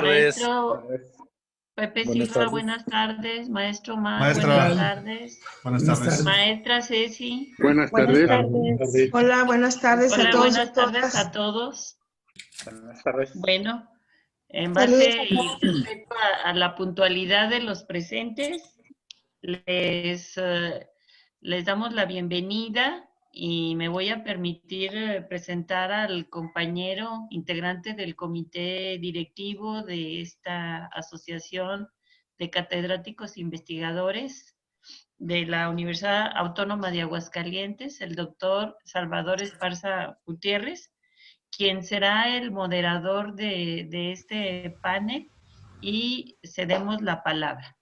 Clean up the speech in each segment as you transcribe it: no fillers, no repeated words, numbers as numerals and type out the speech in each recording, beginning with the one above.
tardes. Maestro Pepe Buenas Silva, tardes. buenas tardes. Maestro Omar, Maestra. buenas tardes. Buenas tardes. Maestra Ceci. Buenas tardes. Hola, buenas tardes Hola, a todos. buenas tardes a todos. Buenas tardes. Bueno, en Saludos base a y respecto a la puntualidad de los presentes, les damos la bienvenida y me voy a permitir presentar al compañero integrante del comité directivo de esta asociación de catedráticos e investigadores de la Universidad Autónoma de Aguascalientes, el doctor Salvador Esparza Gutiérrez, quien será el moderador de este panel, y cedemos la palabra.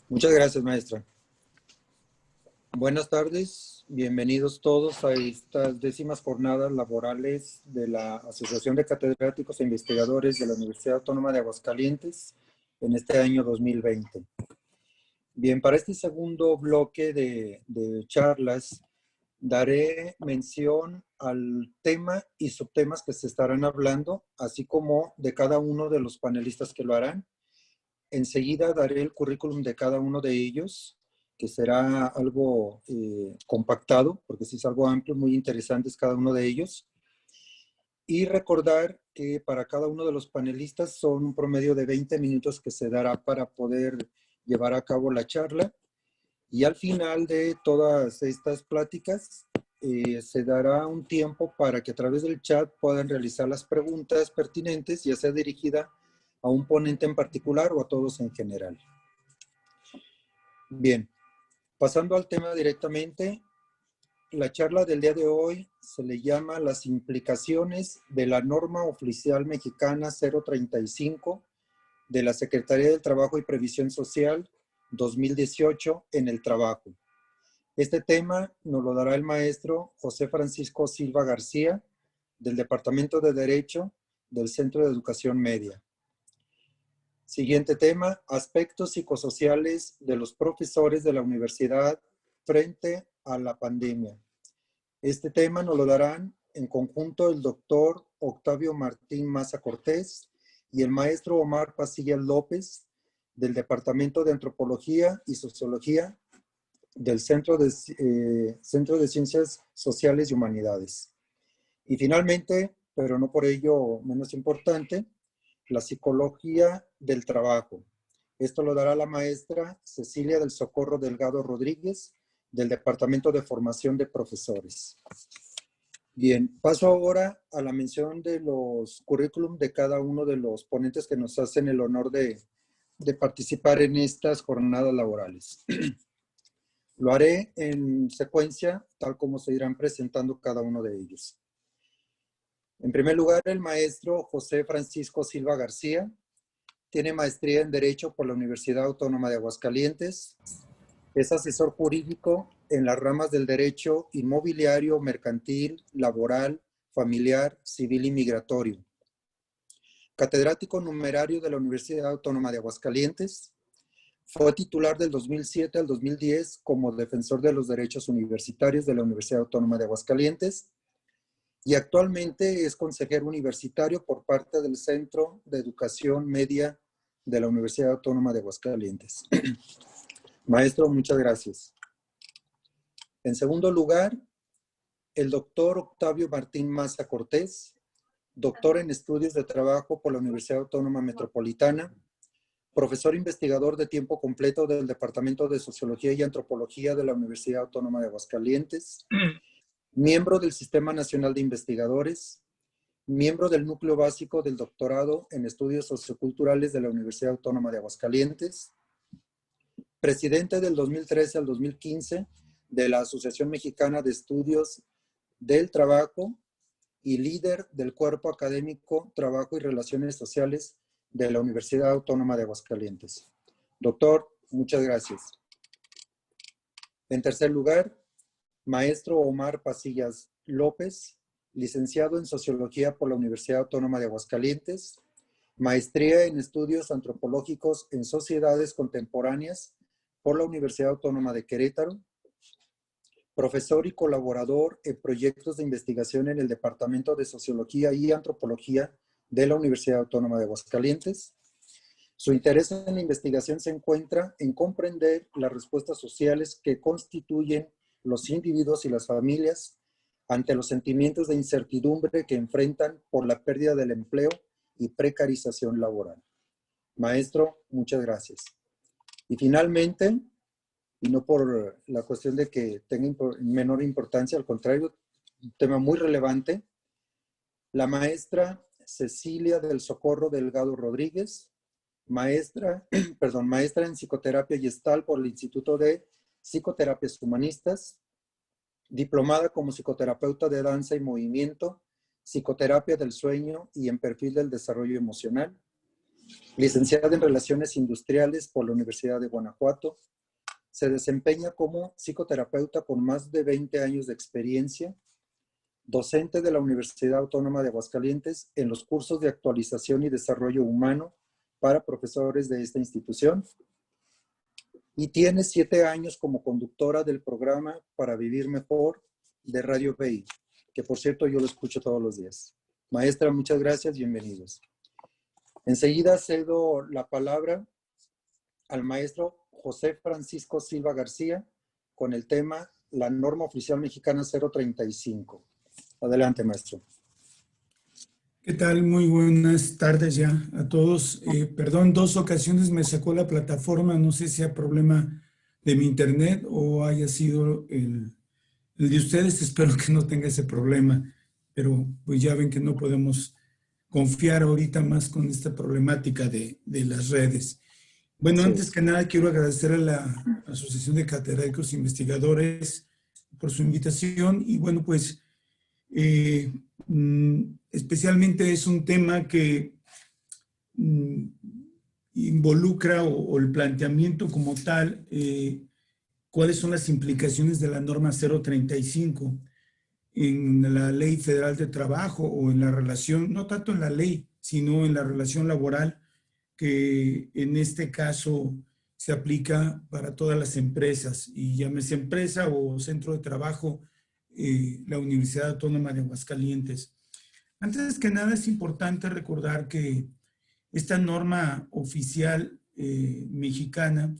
Muchas gracias, maestra. Buenas tardes, bienvenidos todos a estas 10ª jornadas laborales de la Asociación de Catedráticos e Investigadores de la Universidad Autónoma de Aguascalientes en este año 2020. Bien, para este segundo bloque de charlas, daré mención al tema y subtemas que se estarán hablando, así como de cada uno de los panelistas que lo harán. Enseguida daré el currículum de cada uno de ellos, que será algo compactado, porque sí es algo amplio, muy interesante cada uno de ellos. Y recordar que para cada uno de los panelistas son un promedio de 20 minutos que se dará para poder llevar a cabo la charla. Y al final de todas estas pláticas se dará un tiempo para que a través del chat puedan realizar las preguntas pertinentes, ya sea dirigida a un ponente en particular o a todos en general. Bien, pasando al tema directamente, la charla del día de hoy se le llama las implicaciones de la norma oficial mexicana 035 de la Secretaría del Trabajo y Previsión Social 2018 en el trabajo. Este tema nos lo dará el maestro José Francisco Silva García, del Departamento de Derecho del Centro de Educación Media. Siguiente tema, aspectos psicosociales de los profesores de la universidad frente a la pandemia. Este tema nos lo darán en conjunto el doctor Octavio Martín Maza Cortés y el maestro Omar Pasillas López, del Departamento de Antropología y Sociología del Centro de Ciencias Sociales y Humanidades. Y finalmente, pero no por ello menos importante, la psicología del trabajo. Esto lo dará la maestra Cecilia del Socorro Delgado Rodríguez, del Departamento de Formación de Profesores. Bien, paso ahora a la mención de los currículum de cada uno de los ponentes que nos hacen el honor de participar en estas jornadas laborales. Lo haré en secuencia, tal como se irán presentando cada uno de ellos. En primer lugar, el maestro José Francisco Silva García tiene maestría en Derecho por la Universidad Autónoma de Aguascalientes. Es asesor jurídico en las ramas del Derecho Inmobiliario, Mercantil, Laboral, Familiar, Civil y Migratorio. Catedrático numerario de la Universidad Autónoma de Aguascalientes. Fue titular del 2007 al 2010 como defensor de los derechos universitarios de la Universidad Autónoma de Aguascalientes y actualmente es consejero universitario por parte del Centro de Educación Media de la Universidad Autónoma de Aguascalientes. Maestro, muchas gracias. En segundo lugar, el doctor Octavio Martín Maza Cortés, doctor en Estudios de Trabajo por la Universidad Autónoma Metropolitana, profesor investigador de tiempo completo del Departamento de Sociología y Antropología de la Universidad Autónoma de Aguascalientes, miembro del Sistema Nacional de Investigadores, miembro del Núcleo Básico del Doctorado en Estudios Socioculturales de la Universidad Autónoma de Aguascalientes, presidente del 2013 al 2015 de la Asociación Mexicana de Estudios del Trabajo y líder del Cuerpo Académico Trabajo y Relaciones Sociales de la Universidad Autónoma de Aguascalientes. Doctor, muchas gracias. En tercer lugar, maestro Omar Pasillas López, licenciado en Sociología por la Universidad Autónoma de Aguascalientes, maestría en Estudios Antropológicos en Sociedades Contemporáneas por la Universidad Autónoma de Querétaro, profesor y colaborador en proyectos de investigación en el Departamento de Sociología y Antropología de la Universidad Autónoma de Aguascalientes. Su interés en la investigación se encuentra en comprender las respuestas sociales que constituyen los individuos y las familias ante los sentimientos de incertidumbre que enfrentan por la pérdida del empleo y precarización laboral. Maestro, muchas gracias. Y finalmente, y no por la cuestión de que tenga menor importancia, al contrario, un tema muy relevante, la maestra Cecilia del Socorro Delgado Rodríguez, maestra en psicoterapia gestal por el Instituto de Psicoterapias Humanistas, diplomada como psicoterapeuta de danza y movimiento, psicoterapia del sueño y en perfil del desarrollo emocional, licenciada en Relaciones Industriales por la Universidad de Guanajuato. Se desempeña como psicoterapeuta con más de 20 años de experiencia, docente de la Universidad Autónoma de Aguascalientes en los cursos de actualización y desarrollo humano para profesores de esta institución, y tiene 7 años como conductora del programa Para Vivir Mejor de Radio BI, que por cierto yo lo escucho todos los días. Maestra, muchas gracias, bienvenidos. Enseguida cedo la palabra al maestro José Francisco Silva García con el tema La Norma Oficial Mexicana 035. Adelante, maestro. ¿Qué tal? Muy buenas tardes ya a todos. Perdón, 2 ocasiones me sacó la plataforma, no sé si sea problema de mi internet o haya sido el de ustedes, espero que no tenga ese problema, pero pues ya ven que no podemos confiar ahorita más con esta problemática de las redes. Bueno, Sí. Antes que nada quiero agradecer a la Asociación de Catedráticos e Investigadores por su invitación y bueno, pues especialmente es un tema que involucra o el planteamiento como tal, cuáles son las implicaciones de la norma 035 en la Ley Federal de Trabajo o en la relación, no tanto en la ley, sino en la relación laboral que en este caso se aplica para todas las empresas y llámese empresa o centro de trabajo, la Universidad Autónoma de Aguascalientes. Antes que nada es importante recordar que esta norma oficial mexicana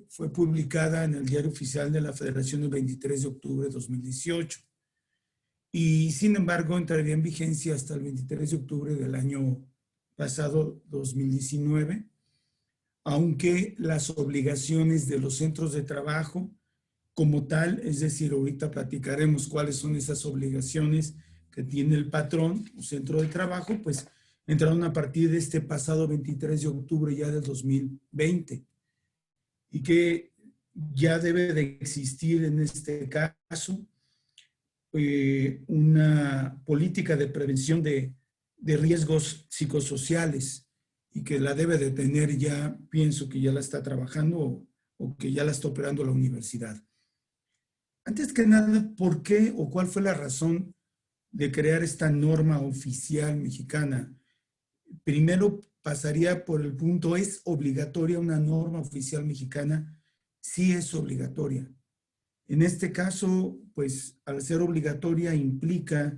fue publicada en el Diario Oficial de la Federación el 23 de octubre de 2018 y sin embargo entraría en vigencia hasta el 23 de octubre del año pasado 2019, aunque las obligaciones de los centros de trabajo como tal, es decir, ahorita platicaremos cuáles son esas obligaciones que tiene el patrón o centro de trabajo, pues entraron a partir de este pasado 23 de octubre ya del 2020 y que ya debe de existir en este caso una política de prevención de riesgos psicosociales y que la debe de tener ya, pienso que ya la está trabajando o que ya la está operando la universidad. Antes que nada, ¿por qué o cuál fue la razón de crear esta norma oficial mexicana? Primero pasaría por el punto, ¿es obligatoria una norma oficial mexicana? Sí es obligatoria. En este caso, pues al ser obligatoria implica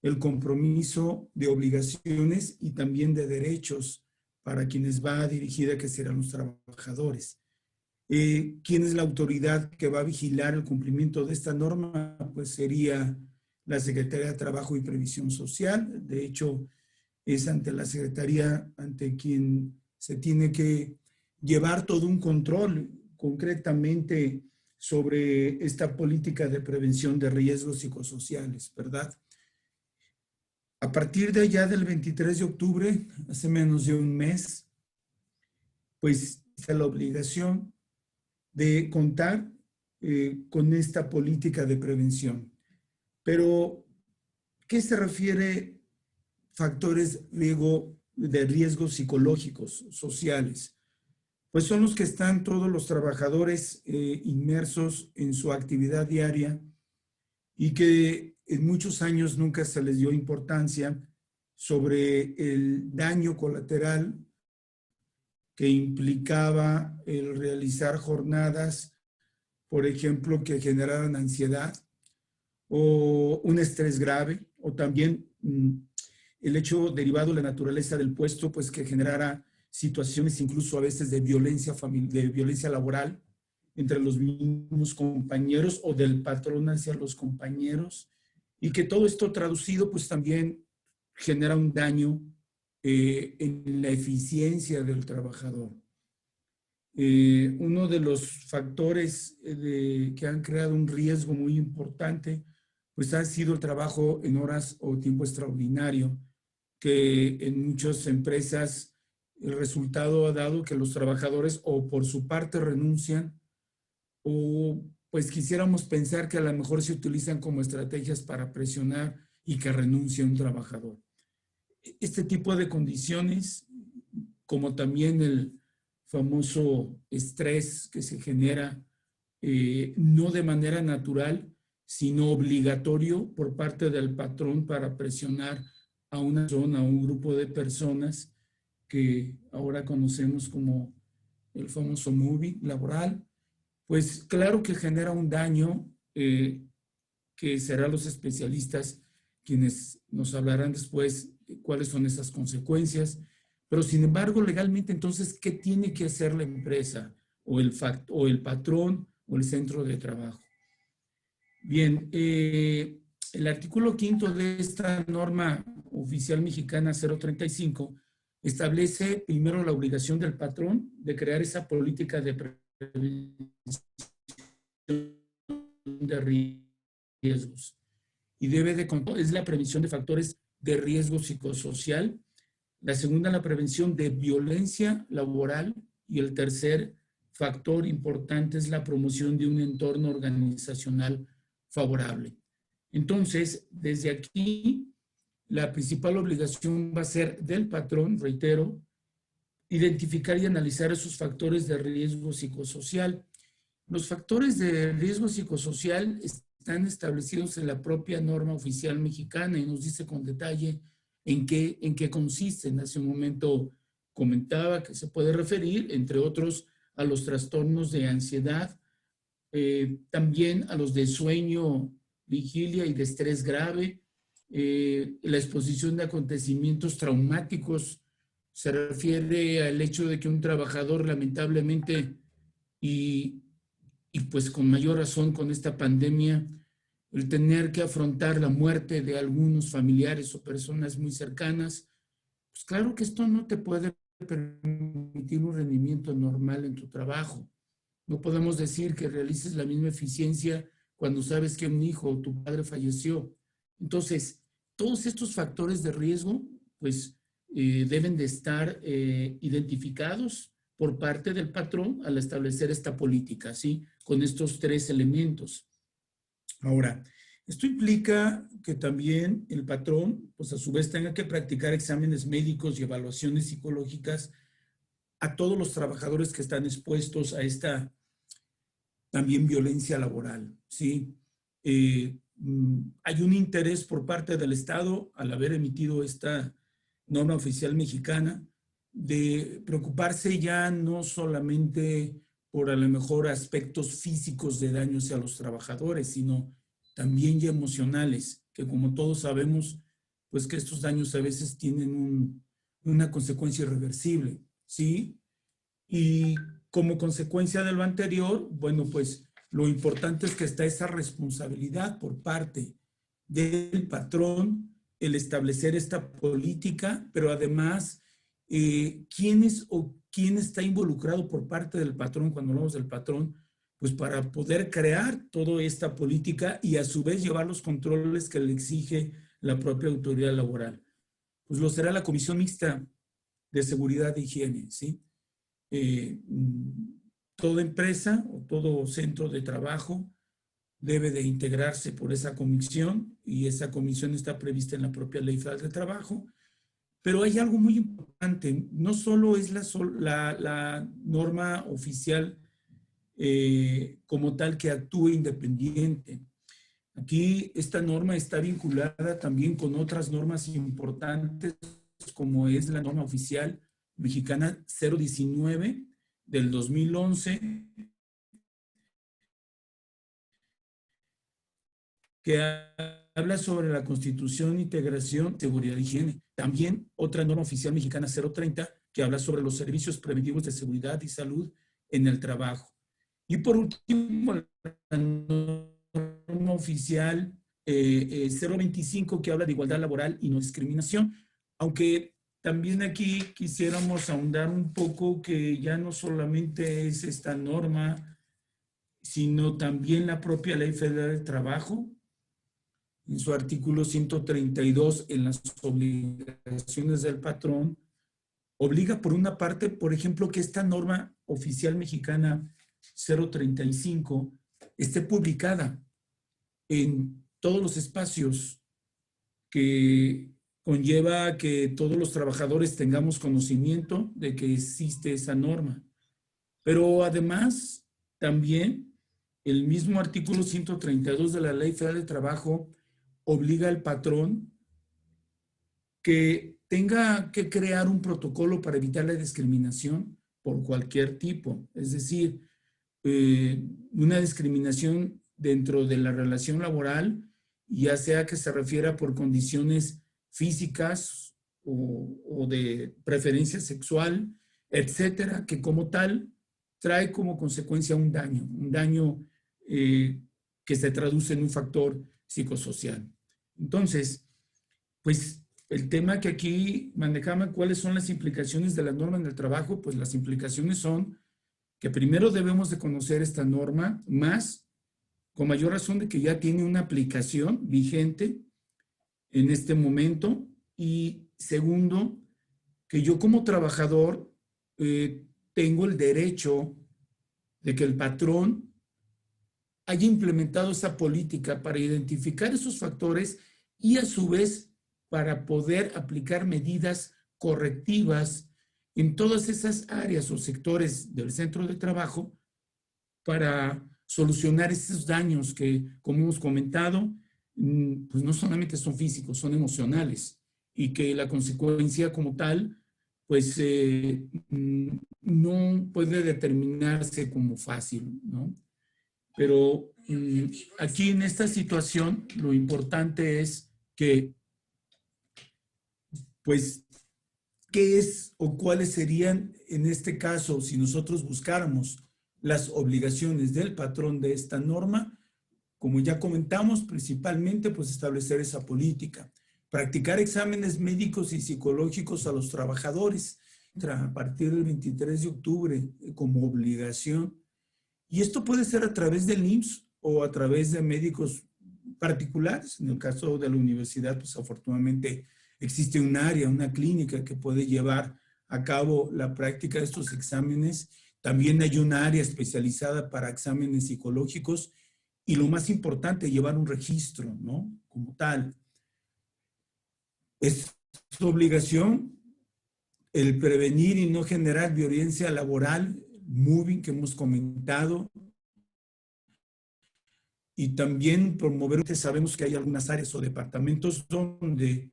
el compromiso de obligaciones y también de derechos para quienes va dirigida, que serán los trabajadores. ¿Quién es la autoridad que va a vigilar el cumplimiento de esta norma? Pues sería la Secretaría de Trabajo y Previsión Social. De hecho, es ante la Secretaría ante quien se tiene que llevar todo un control concretamente sobre esta política de prevención de riesgos psicosociales, ¿verdad? A partir de allá del 23 de octubre, hace menos de un mes, pues está la obligación de contar con esta política de prevención. Pero, ¿qué se refiere factores de riesgos psicológicos, sociales? Pues son los que están todos los trabajadores inmersos en su actividad diaria y que en muchos años nunca se les dio importancia sobre el daño colateral que implicaba el realizar jornadas, por ejemplo, que generaran ansiedad o un estrés grave, o también el hecho derivado de la naturaleza del puesto, pues que generara situaciones incluso a veces de violencia laboral entre los mismos compañeros o del patrón hacia los compañeros, y que todo esto traducido pues también genera un daño en la eficiencia del trabajador. Uno de los factores que han creado un riesgo muy importante pues ha sido el trabajo en horas o tiempo extraordinario, que en muchas empresas el resultado ha dado que los trabajadores o por su parte renuncian o pues quisiéramos pensar que a lo mejor se utilizan como estrategias para presionar y que renuncie un trabajador. Este tipo de condiciones, como también el famoso estrés que se genera no de manera natural, sino obligatorio por parte del patrón para presionar a una zona, a un grupo de personas que ahora conocemos como el famoso movie laboral, pues claro que genera un daño que serán los especialistas quienes nos hablarán después de cuáles son esas consecuencias. Pero sin embargo, legalmente, entonces, ¿qué tiene que hacer la empresa o el patrón o el centro de trabajo? Bien, el artículo 5 de esta norma oficial mexicana 035 establece primero la obligación del patrón de crear esa política de prevención de riesgos y debe de contar, es la prevención de factores de riesgo psicosocial, la segunda la prevención de violencia laboral y el tercer factor importante es la promoción de un entorno organizacional favorable. Entonces, desde aquí, la principal obligación va a ser del patrón, reitero, identificar y analizar esos factores de riesgo psicosocial. Los factores de riesgo psicosocial están establecidos en la propia norma oficial mexicana y nos dice con detalle en qué consisten. Hace un momento comentaba que se puede referir, entre otros, a los trastornos de ansiedad, también a los de sueño, vigilia y de estrés grave, la exposición de acontecimientos traumáticos se refiere al hecho de que un trabajador lamentablemente y pues con mayor razón con esta pandemia, el tener que afrontar la muerte de algunos familiares o personas muy cercanas, pues claro que esto no te puede permitir un rendimiento normal en tu trabajo. No podemos decir que realices la misma eficiencia cuando sabes que un hijo o tu padre falleció. Entonces, todos estos factores de riesgo, pues, deben de estar identificados por parte del patrón al establecer esta política, ¿sí? Con estos tres elementos. Ahora, esto implica que también el patrón, pues a su vez tenga que practicar exámenes médicos y evaluaciones psicológicas a todos los trabajadores que están expuestos a esta también violencia laboral, ¿sí? Hay un interés por parte del Estado, al haber emitido esta norma oficial mexicana, de preocuparse ya no solamente por a lo mejor aspectos físicos de daños a los trabajadores, sino también ya emocionales, que como todos sabemos, pues que estos daños a veces tienen una consecuencia irreversible, ¿sí? Y como consecuencia de lo anterior, bueno, pues lo importante es que está esa responsabilidad por parte del patrón, el establecer esta política, pero además, ¿quién está involucrado por parte del patrón cuando hablamos del patrón? Pues para poder crear toda esta política y a su vez llevar los controles que le exige la propia autoridad laboral. Pues lo será la Comisión Mixta de Seguridad e Higiene, ¿sí? Toda empresa o todo centro de trabajo debe de integrarse por esa comisión y esa comisión está prevista en la propia Ley Federal de Trabajo. Pero hay algo muy importante, no solo es la norma oficial como tal que actúe independiente. Aquí esta norma está vinculada también con otras normas importantes como es la norma oficial mexicana 019 del 2011, que habla sobre la constitución, integración, seguridad y higiene. También otra norma oficial mexicana 030 que habla sobre los servicios preventivos de seguridad y salud en el trabajo. Y por último, la norma oficial 025 que habla de igualdad laboral y no discriminación, aunque también aquí quisiéramos ahondar un poco que ya no solamente es esta norma, sino también la propia Ley Federal del Trabajo, en su artículo 132, en las obligaciones del patrón, obliga por una parte, por ejemplo, que esta norma oficial mexicana 035 esté publicada en todos los espacios que conlleva que todos los trabajadores tengamos conocimiento de que existe esa norma. Pero además, también el mismo artículo 132 de la Ley Federal del Trabajo obliga al patrón que tenga que crear un protocolo para evitar la discriminación por cualquier tipo. Es decir, una discriminación dentro de la relación laboral, ya sea que se refiera por condiciones físicas o de preferencia sexual, etcétera, que como tal trae como consecuencia un daño que se traduce en un factor psicosocial. Entonces, pues el tema que aquí manejamos, ¿cuáles son las implicaciones de la norma en el trabajo? Pues las implicaciones son que primero debemos de conocer esta norma, más con mayor razón de que ya tiene una aplicación vigente en este momento, y segundo, que yo como trabajador tengo el derecho de que el patrón haya implementado esa política para identificar esos factores y a su vez para poder aplicar medidas correctivas en todas esas áreas o sectores del centro de trabajo para solucionar esos daños que, como hemos comentado, pues no solamente son físicos, son emocionales, y que la consecuencia como tal, pues no puede determinarse como fácil, ¿no? Pero aquí en esta situación lo importante es que, pues, ¿qué es o cuáles serían en este caso si nosotros buscáramos las obligaciones del patrón de esta norma? Como ya comentamos, principalmente pues establecer esa política, practicar exámenes médicos y psicológicos a los trabajadores a partir del 23 de octubre como obligación. Y esto puede ser a través del IMSS o a través de médicos particulares. En el caso de la universidad, pues afortunadamente existe un área, una clínica que puede llevar a cabo la práctica de estos exámenes. También hay un área especializada para exámenes psicológicos y lo más importante, llevar un registro, ¿no? Como tal. Es su obligación el prevenir y no generar violencia laboral, moving, que hemos comentado, y también promover, que sabemos que hay algunas áreas o departamentos donde,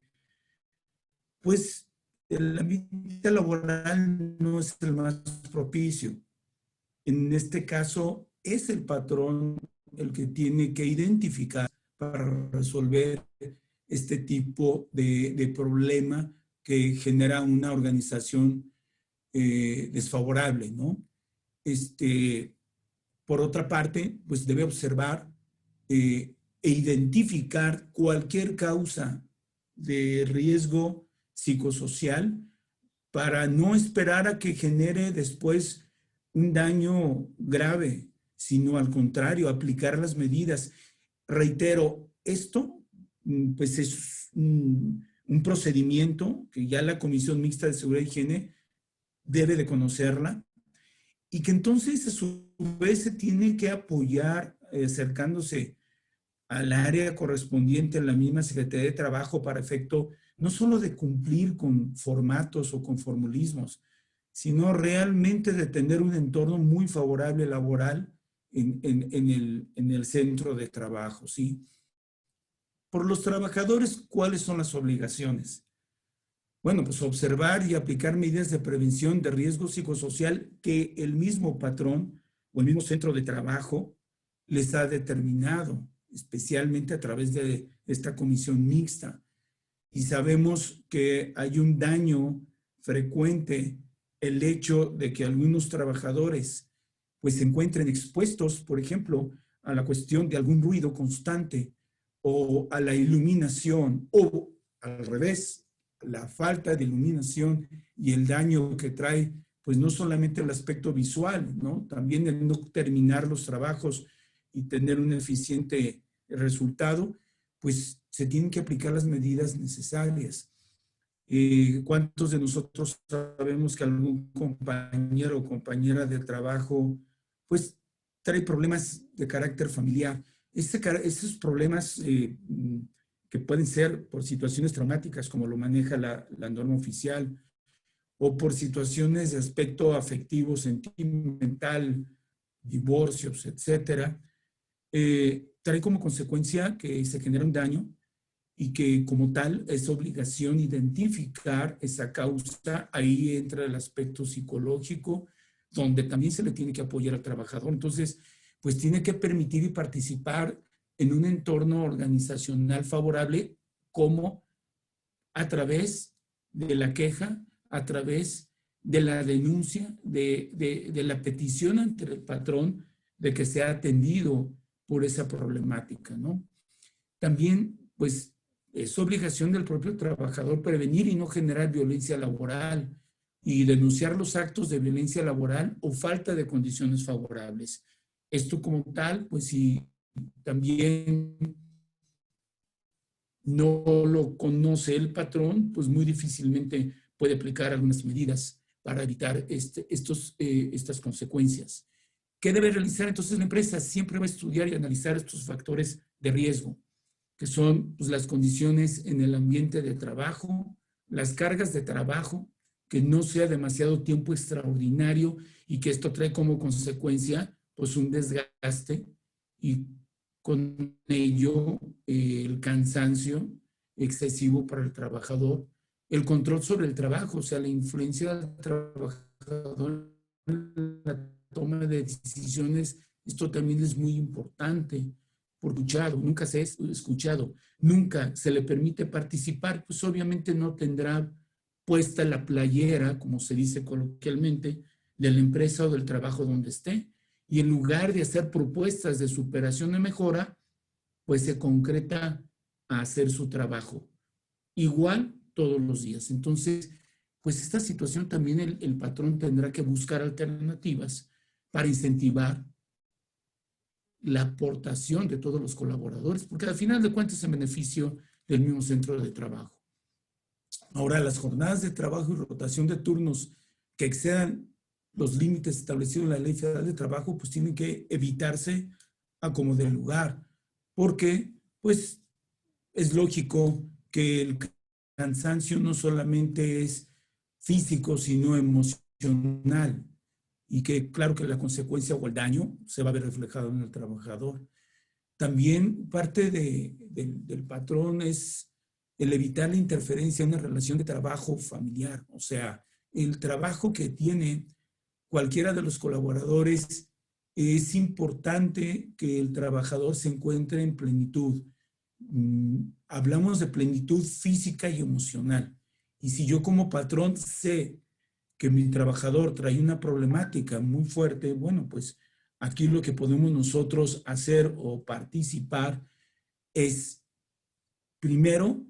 pues, el ambiente laboral no es el más propicio. En este caso, es el patrón el que tiene que identificar para resolver este tipo de problema que genera una organización desfavorable, ¿no? Por otra parte, pues debe observar e identificar cualquier causa de riesgo psicosocial para no esperar a que genere después un daño grave, sino al contrario, aplicar las medidas. Reitero, esto pues es un procedimiento que ya la Comisión Mixta de Seguridad y Higiene debe de conocerla, y que entonces a su vez se tiene que apoyar acercándose al área correspondiente en la misma Secretaría de Trabajo para efecto no solo de cumplir con formatos o con formulismos, sino realmente de tener un entorno muy favorable laboral en el centro de trabajo, ¿sí? Por los trabajadores, ¿cuáles son las obligaciones? Bueno, pues observar y aplicar medidas de prevención de riesgo psicosocial que el mismo patrón o el mismo centro de trabajo les ha determinado. especialmente a través de esta comisión mixta. Y sabemos que hay un daño frecuente, el hecho de que algunos trabajadores pues se encuentren expuestos, por ejemplo, a la cuestión de algún ruido constante o a la iluminación, o al revés, la falta de iluminación y el daño que trae, pues no solamente el aspecto visual, ¿no? También el no terminar los trabajos y tener un eficiente resultado, pues se tienen que aplicar las medidas necesarias. ¿Cuántos de nosotros sabemos que algún compañero o compañera de trabajo pues trae problemas de carácter familiar? Esos problemas que pueden ser por situaciones traumáticas, como lo maneja la norma oficial, o por situaciones de aspecto afectivo, sentimental, divorcios, etcétera, trae como consecuencia que se genera un daño y que como tal es obligación identificar esa causa. Ahí entra el aspecto psicológico, donde también se le tiene que apoyar al trabajador. Entonces, pues tiene que permitir y participar en un entorno organizacional favorable, como a través de la queja, a través de la denuncia, de la petición ante el patrón de que sea atendido por esa problemática, ¿no? También, pues, es obligación del propio trabajador prevenir y no generar violencia laboral y denunciar los actos de violencia laboral o falta de condiciones favorables. Esto como tal, pues si también no lo conoce el patrón, pues muy difícilmente puede aplicar algunas medidas para evitar estas consecuencias. ¿Qué debe realizar entonces la empresa? Siempre va a estudiar y analizar estos factores de riesgo, que son pues, las condiciones en el ambiente de trabajo, las cargas de trabajo, que no sea demasiado tiempo extraordinario y que esto trae como consecuencia pues un desgaste y con ello el cansancio excesivo para el trabajador, el control sobre el trabajo, o sea, la influencia del trabajador en la toma de decisiones, esto también es muy importante. Por escuchado, nunca se es escuchado, nunca se le permite participar, pues obviamente no tendrá puesta la playera, como se dice coloquialmente, de la empresa o del trabajo donde esté. Y en lugar de hacer propuestas de superación y mejora, pues se concreta a hacer su trabajo. Igual todos los días. Entonces, pues esta situación también el patrón tendrá que buscar alternativas para incentivar la aportación de todos los colaboradores, porque al final de cuentas es en beneficio del mismo centro de trabajo. Ahora, las jornadas de trabajo y rotación de turnos que excedan los límites establecidos en la Ley Federal de Trabajo, pues tienen que evitarse a como de lugar, porque pues es lógico que el cansancio no solamente es físico, sino emocional, y que claro que la consecuencia o el daño se va a ver reflejado en el trabajador. También parte del patrón es el evitar la interferencia en una relación de trabajo familiar, o sea, el trabajo que tiene cualquiera de los colaboradores, es importante que el trabajador se encuentre en plenitud. Hablamos de plenitud física y emocional. Y si yo como patrón sé que mi trabajador trae una problemática muy fuerte, bueno, pues aquí lo que podemos nosotros hacer o participar es, primero,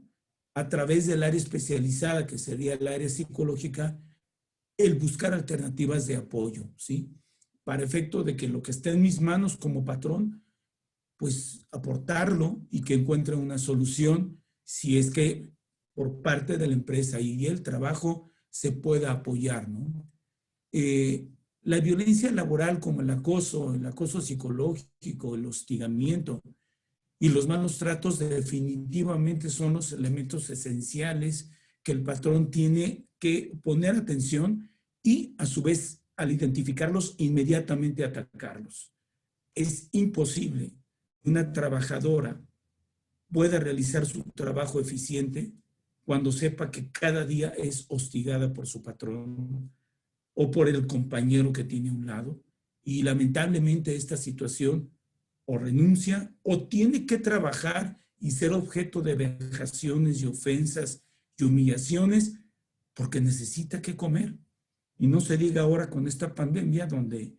a través del área especializada, que sería el área psicológica, el buscar alternativas de apoyo, ¿sí? Para efecto de que lo que esté en mis manos como patrón, pues aportarlo y que encuentre una solución si es que por parte de la empresa y el trabajo se pueda apoyar, ¿no? La violencia laboral como el acoso psicológico, el hostigamiento y los malos tratos definitivamente son los elementos esenciales que el patrón tiene que poner atención y a su vez al identificarlos inmediatamente atacarlos. Es imposible que una trabajadora pueda realizar su trabajo eficiente cuando sepa que cada día es hostigada por su patrón o por el compañero que tiene a un lado. Y lamentablemente esta situación o renuncia, o tiene que trabajar y ser objeto de vejaciones y ofensas y humillaciones porque necesita que comer. Y no se diga ahora con esta pandemia donde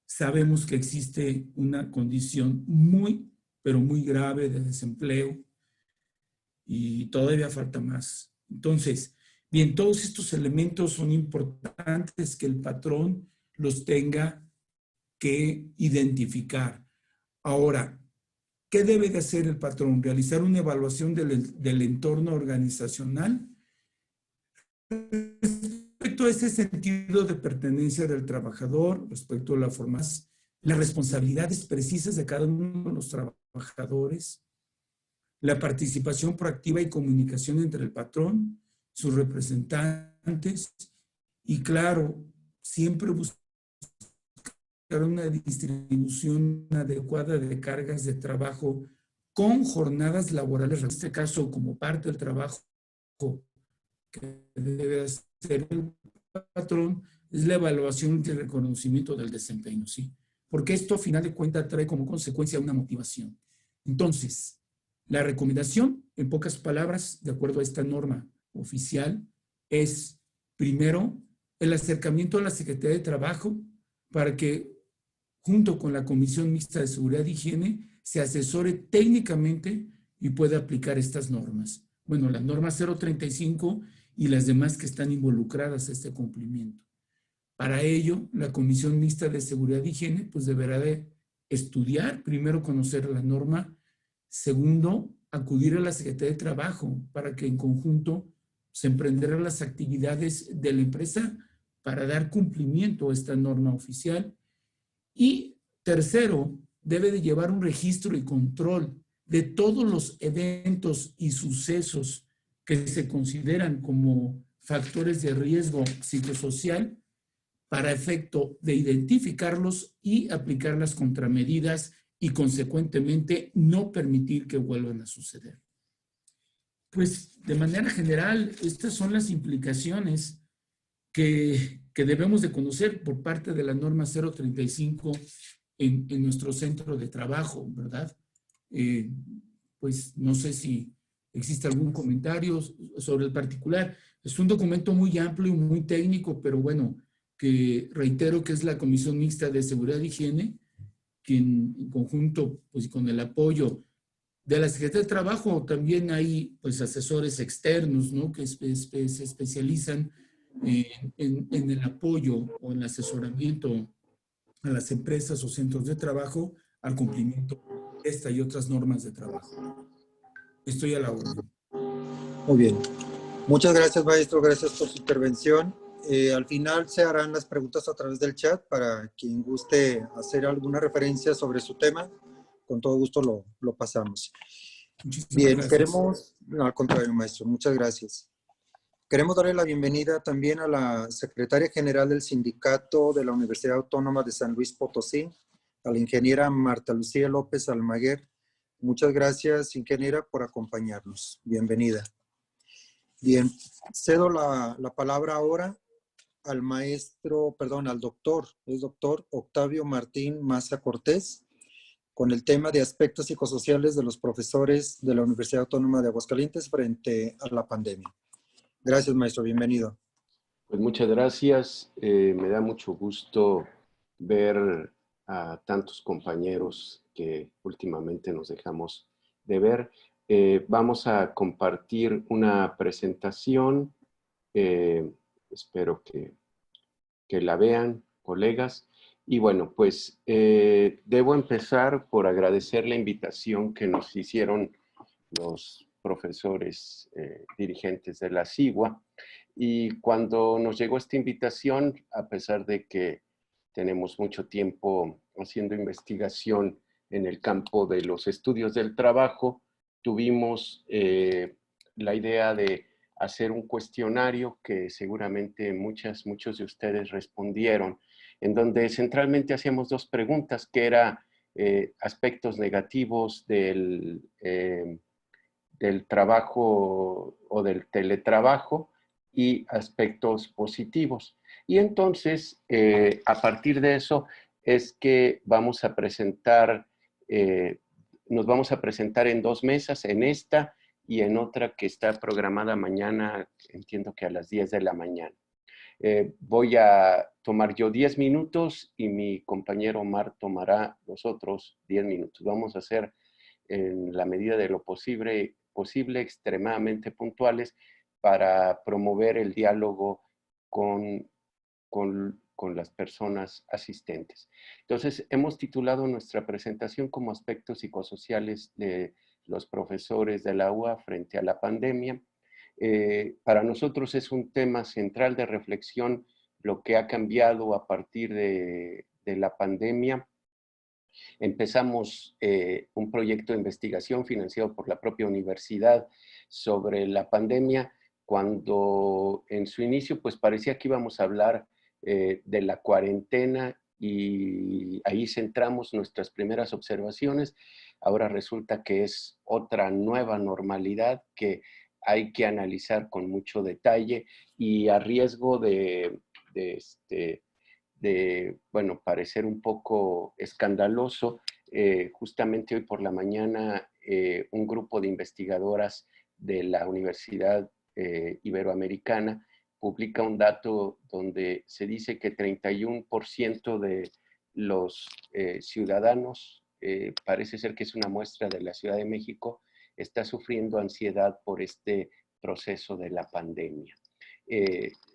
sabemos que existe una condición muy, pero muy grave de desempleo y todavía falta más. Entonces, bien, todos estos elementos son importantes que el patrón los tenga que identificar. Ahora, ¿qué debe de hacer el patrón? Realizar una evaluación del entorno organizacional respecto a ese sentido de pertenencia del trabajador, respecto a la formación, las responsabilidades precisas de cada uno de los trabajadores, la participación proactiva y comunicación entre el patrón, sus representantes y, claro, siempre buscar una distribución adecuada de cargas de trabajo con jornadas laborales, en este caso como parte del trabajo que debe hacer el patrón, es la evaluación y el reconocimiento del desempeño, ¿sí? Porque esto, a final de cuentas, trae como consecuencia una motivación. Entonces, la recomendación, en pocas palabras, de acuerdo a esta norma oficial, es, primero, el acercamiento a la Secretaría de Trabajo para que, junto con la Comisión Mixta de Seguridad y Higiene, se asesore técnicamente y pueda aplicar estas normas. Bueno, la norma 035 y las demás que están involucradas a este cumplimiento. Para ello, la Comisión Mixta de Seguridad y Higiene pues deberá de estudiar, primero conocer la norma, segundo, acudir a la Secretaría de Trabajo para que en conjunto se emprenderán las actividades de la empresa para dar cumplimiento a esta norma oficial. Y tercero, debe de llevar un registro y control de todos los eventos y sucesos que se consideran como factores de riesgo psicosocial para efecto de identificarlos y aplicar las contramedidas y consecuentemente no permitir que vuelvan a suceder. Pues de manera general, estas son las implicaciones que debemos de conocer por parte de la norma 035 en nuestro centro de trabajo, ¿verdad? Pues no sé si existe algún comentario sobre el particular. Es un documento muy amplio y muy técnico, pero bueno, que reitero que es la Comisión Mixta de Seguridad y Higiene, que en conjunto, pues con el apoyo de la Secretaría de Trabajo, también hay pues asesores externos, ¿no? Que se especializan en el apoyo o en el asesoramiento a las empresas o centros de trabajo al cumplimiento de esta y otras normas de trabajo. Estoy a la orden. Muy bien. Muchas gracias, maestro. Gracias por su intervención. Al final se harán las preguntas a través del chat para quien guste hacer alguna referencia sobre su tema. Con todo gusto lo pasamos. Muchísimas Bien, gracias. no, al contrario, maestro, muchas gracias. Queremos darle la bienvenida también a la secretaria general del Sindicato de la Universidad Autónoma de San Luis Potosí, a la ingeniera Marta Lucía López Almaguer. Muchas gracias, ingeniera, por acompañarnos. Bienvenida. Bien, cedo la palabra ahora al maestro, perdón, al doctor Octavio Martín Maza Cortés, con el tema de aspectos psicosociales de los profesores de la Universidad Autónoma de Aguascalientes frente a la pandemia. Gracias, maestro. Bienvenido. Pues muchas gracias. Me da mucho gusto ver a tantos compañeros que últimamente nos dejamos de ver. Vamos a compartir una presentación. Espero que la vean, colegas. Y bueno, pues debo empezar por agradecer la invitación que nos hicieron los profesores dirigentes de la SIGUA. Y cuando nos llegó esta invitación, a pesar de que tenemos mucho tiempo haciendo investigación en el campo de los estudios del trabajo, tuvimos la idea de hacer un cuestionario que seguramente muchos de ustedes respondieron, en donde centralmente hacíamos dos preguntas, que eran aspectos negativos del trabajo o del teletrabajo y aspectos positivos. Y entonces, a partir de eso, es que vamos a presentar Nos vamos a presentar en 2 mesas, en esta y en otra que está programada mañana, entiendo que a las 10 de la mañana. Voy a tomar yo 10 minutos y mi compañero Omar tomará los otros 10 minutos. Vamos a hacer en la medida de lo posible extremadamente puntuales para promover el diálogo con las personas asistentes. Entonces, hemos titulado nuestra presentación como aspectos psicosociales de los profesores de la UA frente a la pandemia. Para nosotros es un tema central de reflexión lo que ha cambiado a partir de la pandemia. Empezamos un proyecto de investigación financiado por la propia universidad sobre la pandemia, cuando en su inicio pues parecía que íbamos a hablar de la cuarentena y ahí centramos nuestras primeras observaciones. Ahora resulta que es otra nueva normalidad que hay que analizar con mucho detalle y a riesgo de bueno, parecer un poco escandaloso, justamente hoy por la mañana un grupo de investigadoras de la Universidad Iberoamericana publica un dato donde se dice que 31% de los ciudadanos, parece ser que es una muestra de la Ciudad de México, está sufriendo ansiedad por este proceso de la pandemia.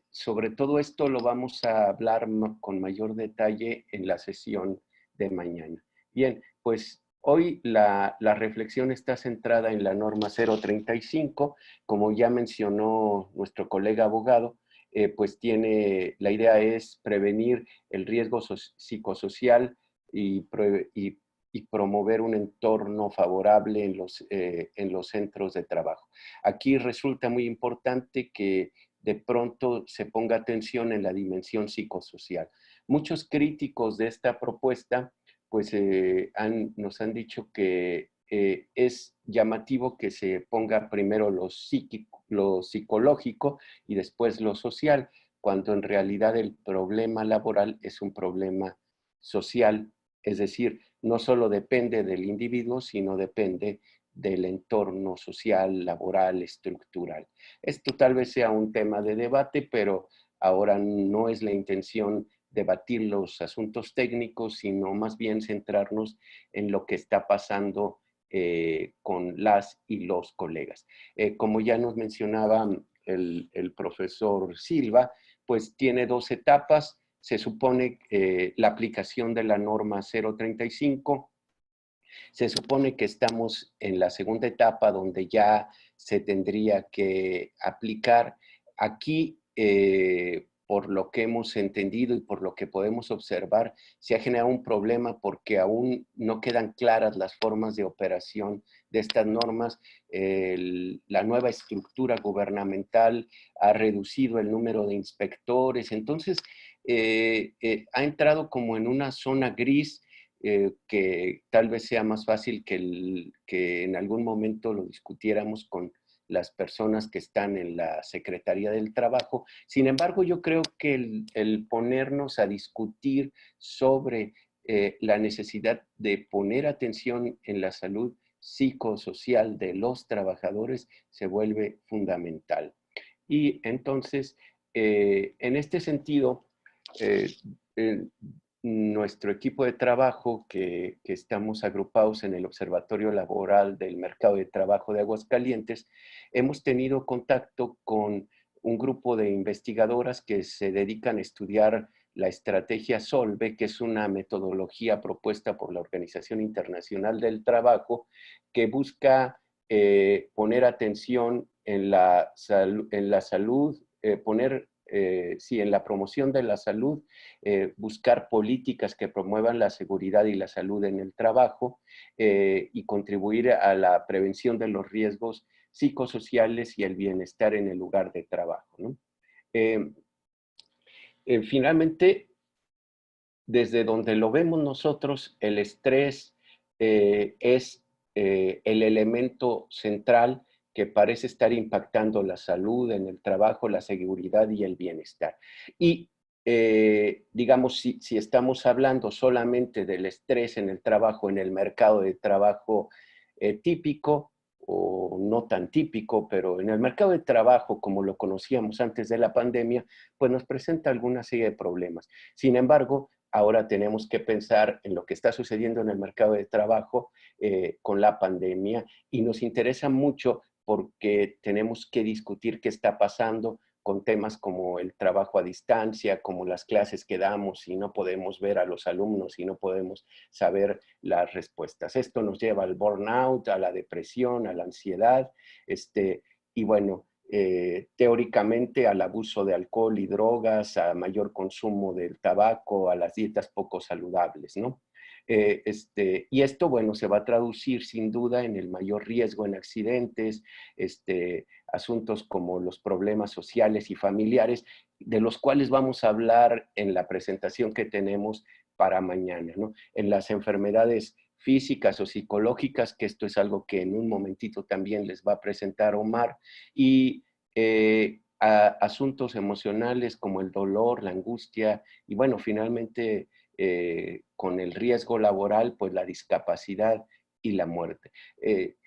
Sobre todo esto lo vamos a hablar con mayor detalle en la sesión de mañana. Bien, pues hoy la reflexión está centrada en la norma 035. Como ya mencionó nuestro colega abogado, pues la idea es prevenir el riesgo psicosocial y promover un entorno favorable en los centros de trabajo. Aquí resulta muy importante que de pronto se ponga atención en la dimensión psicosocial. Muchos críticos de esta propuesta pues nos han dicho que es llamativo que se ponga primero lo psicológico y después lo social, cuando en realidad el problema laboral es un problema social, es decir, no solo depende del individuo, sino depende del entorno social, laboral, estructural. Esto tal vez sea un tema de debate, pero ahora no es la intención debatir los asuntos técnicos, sino más bien centrarnos en lo que está pasando con las y los colegas. Como ya nos mencionaba el profesor Silva, pues tiene 2 etapas. Se supone la aplicación de la norma 035. Se supone que estamos en la segunda etapa donde ya se tendría que aplicar. Aquí, por lo que hemos entendido y por lo que podemos observar, se ha generado un problema porque aún no quedan claras las formas de operación de estas normas. La nueva estructura gubernamental ha reducido el número de inspectores. Entonces, ha entrado como en una zona gris que tal vez sea más fácil que en algún momento lo discutiéramos con las personas que están en la Secretaría del Trabajo. Sin embargo, yo creo que el ponernos a discutir sobre la necesidad de poner atención en la salud psicosocial de los trabajadores se vuelve fundamental. Y entonces, en este sentido, nuestro equipo de trabajo que estamos agrupados en el Observatorio Laboral del Mercado de Trabajo de Aguascalientes, hemos tenido contacto con un grupo de investigadoras que se dedican a estudiar la estrategia SOLVE, que es una metodología propuesta por la Organización Internacional del Trabajo, que busca poner atención en la salud, en la promoción de la salud, buscar políticas que promuevan la seguridad y la salud en el trabajo y contribuir a la prevención de los riesgos psicosociales y el bienestar en el lugar de trabajo, ¿no? Finalmente, desde donde lo vemos nosotros, el estrés es el elemento central que parece estar impactando la salud en el trabajo, la seguridad y el bienestar. Y digamos, si estamos hablando solamente del estrés en el trabajo, en el mercado de trabajo típico, o no tan típico, pero en el mercado de trabajo, como lo conocíamos antes de la pandemia, pues nos presenta alguna serie de problemas. Sin embargo, ahora tenemos que pensar en lo que está sucediendo en el mercado de trabajo con la pandemia, y nos interesa mucho porque tenemos que discutir qué está pasando con temas como el trabajo a distancia, como las clases que damos y no podemos ver a los alumnos y no podemos saber las respuestas. Esto nos lleva al burnout, a la depresión, a la ansiedad, y bueno, teóricamente al abuso de alcohol y drogas, a mayor consumo del tabaco, a las dietas poco saludables, ¿no? Y esto, bueno, se va a traducir sin duda en el mayor riesgo en accidentes, asuntos como los problemas sociales y familiares, de los cuales vamos a hablar en la presentación que tenemos para mañana, ¿no? En las enfermedades físicas o psicológicas, que esto es algo que en un momentito también les va a presentar Omar, y asuntos emocionales como el dolor, la angustia, y bueno, finalmente con el riesgo laboral, pues la discapacidad y la muerte.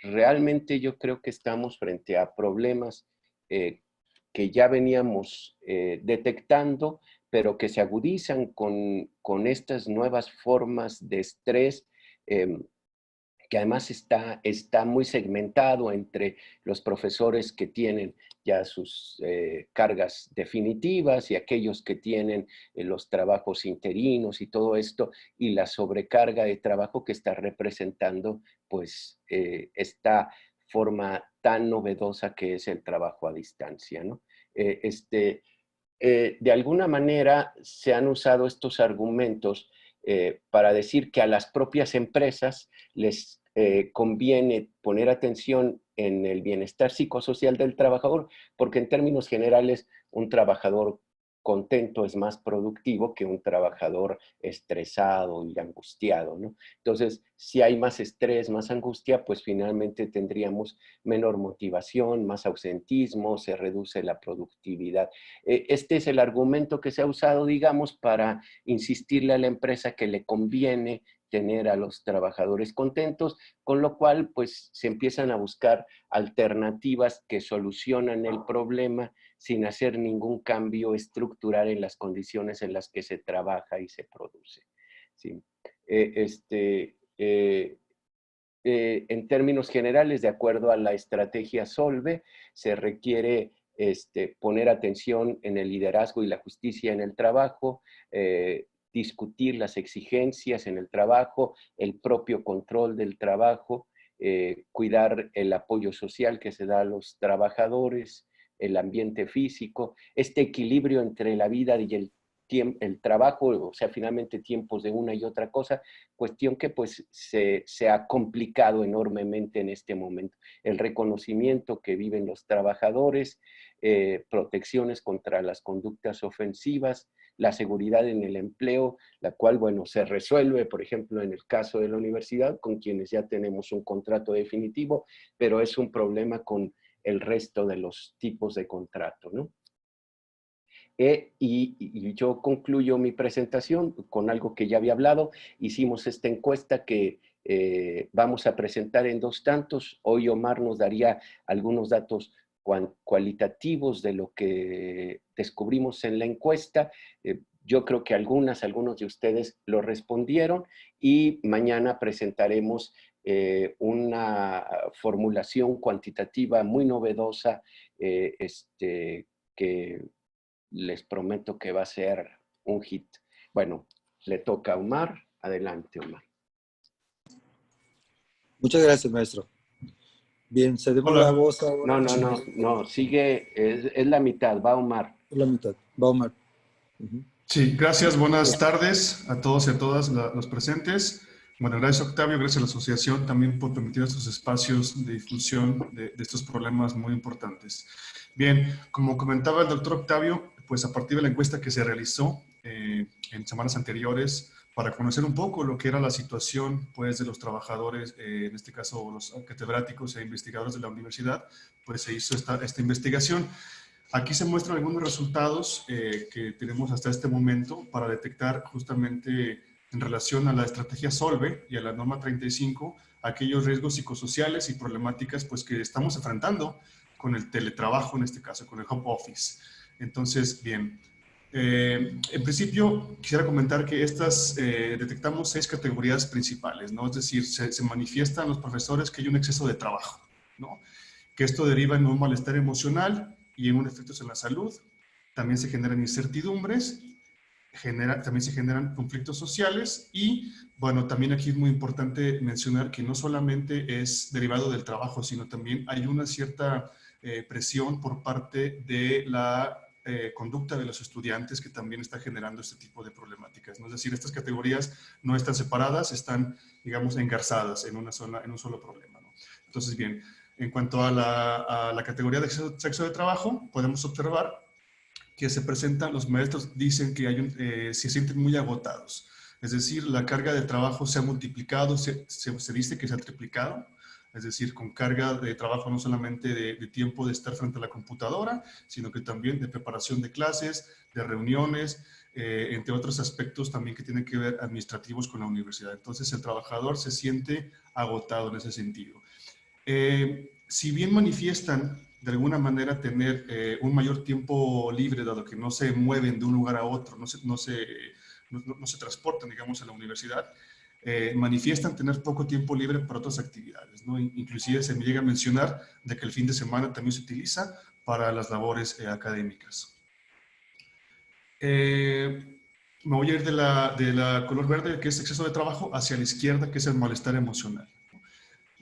Realmente yo creo que estamos frente a problemas que ya veníamos detectando, pero que se agudizan con estas nuevas formas de estrés, que además está muy segmentado entre los profesores que tienen ya sus cargas definitivas y aquellos que tienen los trabajos interinos y todo esto, y la sobrecarga de trabajo que está representando pues esta forma tan novedosa que es el trabajo a distancia, ¿no? De alguna manera se han usado estos argumentos para decir que a las propias empresas les conviene poner atención en el bienestar psicosocial del trabajador, porque en términos generales un trabajador contento es más productivo que un trabajador estresado y angustiado, ¿no? Entonces, si hay más estrés, más angustia, pues finalmente tendríamos menor motivación, más ausentismo, se reduce la productividad. Este es el argumento que se ha usado, digamos, para insistirle a la empresa que le conviene tener a los trabajadores contentos, con lo cual pues se empiezan a buscar alternativas que solucionan el problema sin hacer ningún cambio estructural en las condiciones en las que se trabaja y se produce. ¿Sí? En términos generales, de acuerdo a la estrategia Solve, se requiere poner atención en el liderazgo y la justicia en el trabajo, discutir las exigencias en el trabajo, el propio control del trabajo, cuidar el apoyo social que se da a los trabajadores, el ambiente físico, este equilibrio entre la vida y el trabajo, o sea, finalmente tiempos de una y otra cosa, cuestión que pues se ha complicado enormemente en este momento. El reconocimiento que viven los trabajadores, protecciones contra las conductas ofensivas, la seguridad en el empleo, la cual, bueno, se resuelve, por ejemplo, en el caso de la universidad, con quienes ya tenemos un contrato definitivo, pero es un problema con el resto de los tipos de contrato, ¿no? Y yo concluyo mi presentación con algo que ya había hablado. Hicimos esta encuesta que vamos a presentar en 2 tantos. Hoy Omar nos daría algunos datos cualitativos de lo que descubrimos en la encuesta. Yo creo que algunos de ustedes lo respondieron, y mañana presentaremos una formulación cuantitativa muy novedosa que les prometo que va a ser un hit. Bueno, le toca a Omar. Adelante, Omar. Muchas gracias, maestro. Bien, cedemos la voz ahora. No, sigue, es la mitad, va Omar. Es la mitad, va Omar. Sí, gracias, buenas tardes a todos y a todas los presentes. Bueno, gracias Octavio, gracias a la asociación también por permitir estos espacios de difusión de estos problemas muy importantes. Bien, como comentaba el doctor Octavio, pues a partir de la encuesta que se realizó en semanas anteriores para conocer un poco lo que era la situación pues, de los trabajadores, en este caso los catedráticos e investigadores de la universidad, pues se hizo esta investigación. Aquí se muestran algunos resultados que tenemos hasta este momento para detectar justamente en relación a la estrategia SOLVE y a la norma 35, aquellos riesgos psicosociales y problemáticas pues, que estamos enfrentando con el teletrabajo, en este caso, con el home office. Entonces, bien, en principio quisiera comentar que detectamos 6 categorías principales, ¿no? Es decir, se manifiestan los profesores que hay un exceso de trabajo, ¿no? Que esto deriva en un malestar emocional y en un efectos en la salud. También se generan incertidumbres, también se generan conflictos sociales y, bueno, también aquí es muy importante mencionar que no solamente es derivado del trabajo, sino también hay una cierta presión por parte de la conducta de los estudiantes que también está generando este tipo de problemáticas, ¿no? Es decir, estas categorías no están separadas, están, digamos, engarzadas en un solo problema, ¿no? Entonces, bien, en cuanto a la categoría de sexo de trabajo, podemos observar que se presentan, los maestros dicen que se sienten muy agotados. Es decir, la carga de trabajo se ha multiplicado, se dice que se ha triplicado. Es decir, con carga de trabajo no solamente de tiempo de estar frente a la computadora, sino que también de preparación de clases, de reuniones, entre otros aspectos también que tienen que ver administrativos con la universidad. Entonces, el trabajador se siente agotado en ese sentido. Si bien manifiestan de alguna manera tener un mayor tiempo libre, dado que no se mueven de un lugar a otro, no se transportan, digamos, a la universidad, manifiestan tener poco tiempo libre para otras actividades, ¿no? Inclusive se me llega a mencionar de que el fin de semana también se utiliza para las labores académicas. Me voy a ir de la color verde, que es exceso de trabajo, hacia la izquierda, que es el malestar emocional.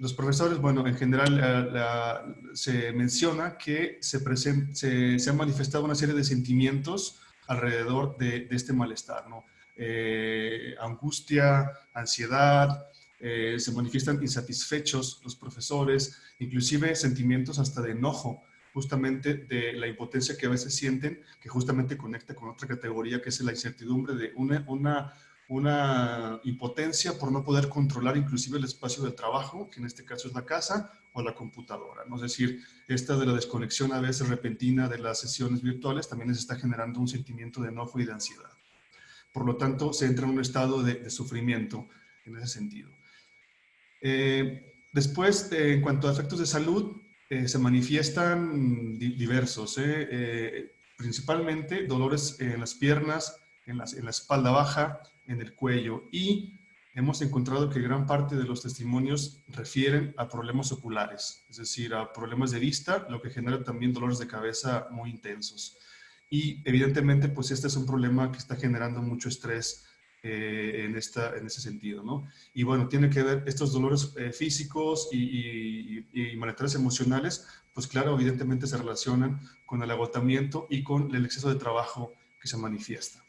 Los profesores, bueno, en general se menciona que se han manifestado una serie de sentimientos alrededor de este malestar, ¿no? Angustia, ansiedad, se manifiestan insatisfechos los profesores, inclusive sentimientos hasta de enojo, justamente de la impotencia que a veces sienten, que justamente conecta con otra categoría que es la incertidumbre de una impotencia por no poder controlar inclusive el espacio del trabajo, que en este caso es la casa o la computadora, ¿no? Es decir, esta de la desconexión a veces repentina de las sesiones virtuales también les está generando un sentimiento de enojo y de ansiedad. Por lo tanto, se entra en un estado de sufrimiento en ese sentido. Después, en cuanto a efectos de salud, se manifiestan diversos, principalmente dolores en las piernas, en la espalda baja, en el cuello, y hemos encontrado que gran parte de los testimonios refieren a problemas oculares, es decir, a problemas de vista, lo que genera también dolores de cabeza muy intensos. Y evidentemente, pues este es un problema que está generando mucho estrés en ese sentido, ¿no? Y bueno, tiene que ver estos dolores físicos y malestares emocionales, pues claro, evidentemente se relacionan con el agotamiento y con el exceso de trabajo que se manifiesta.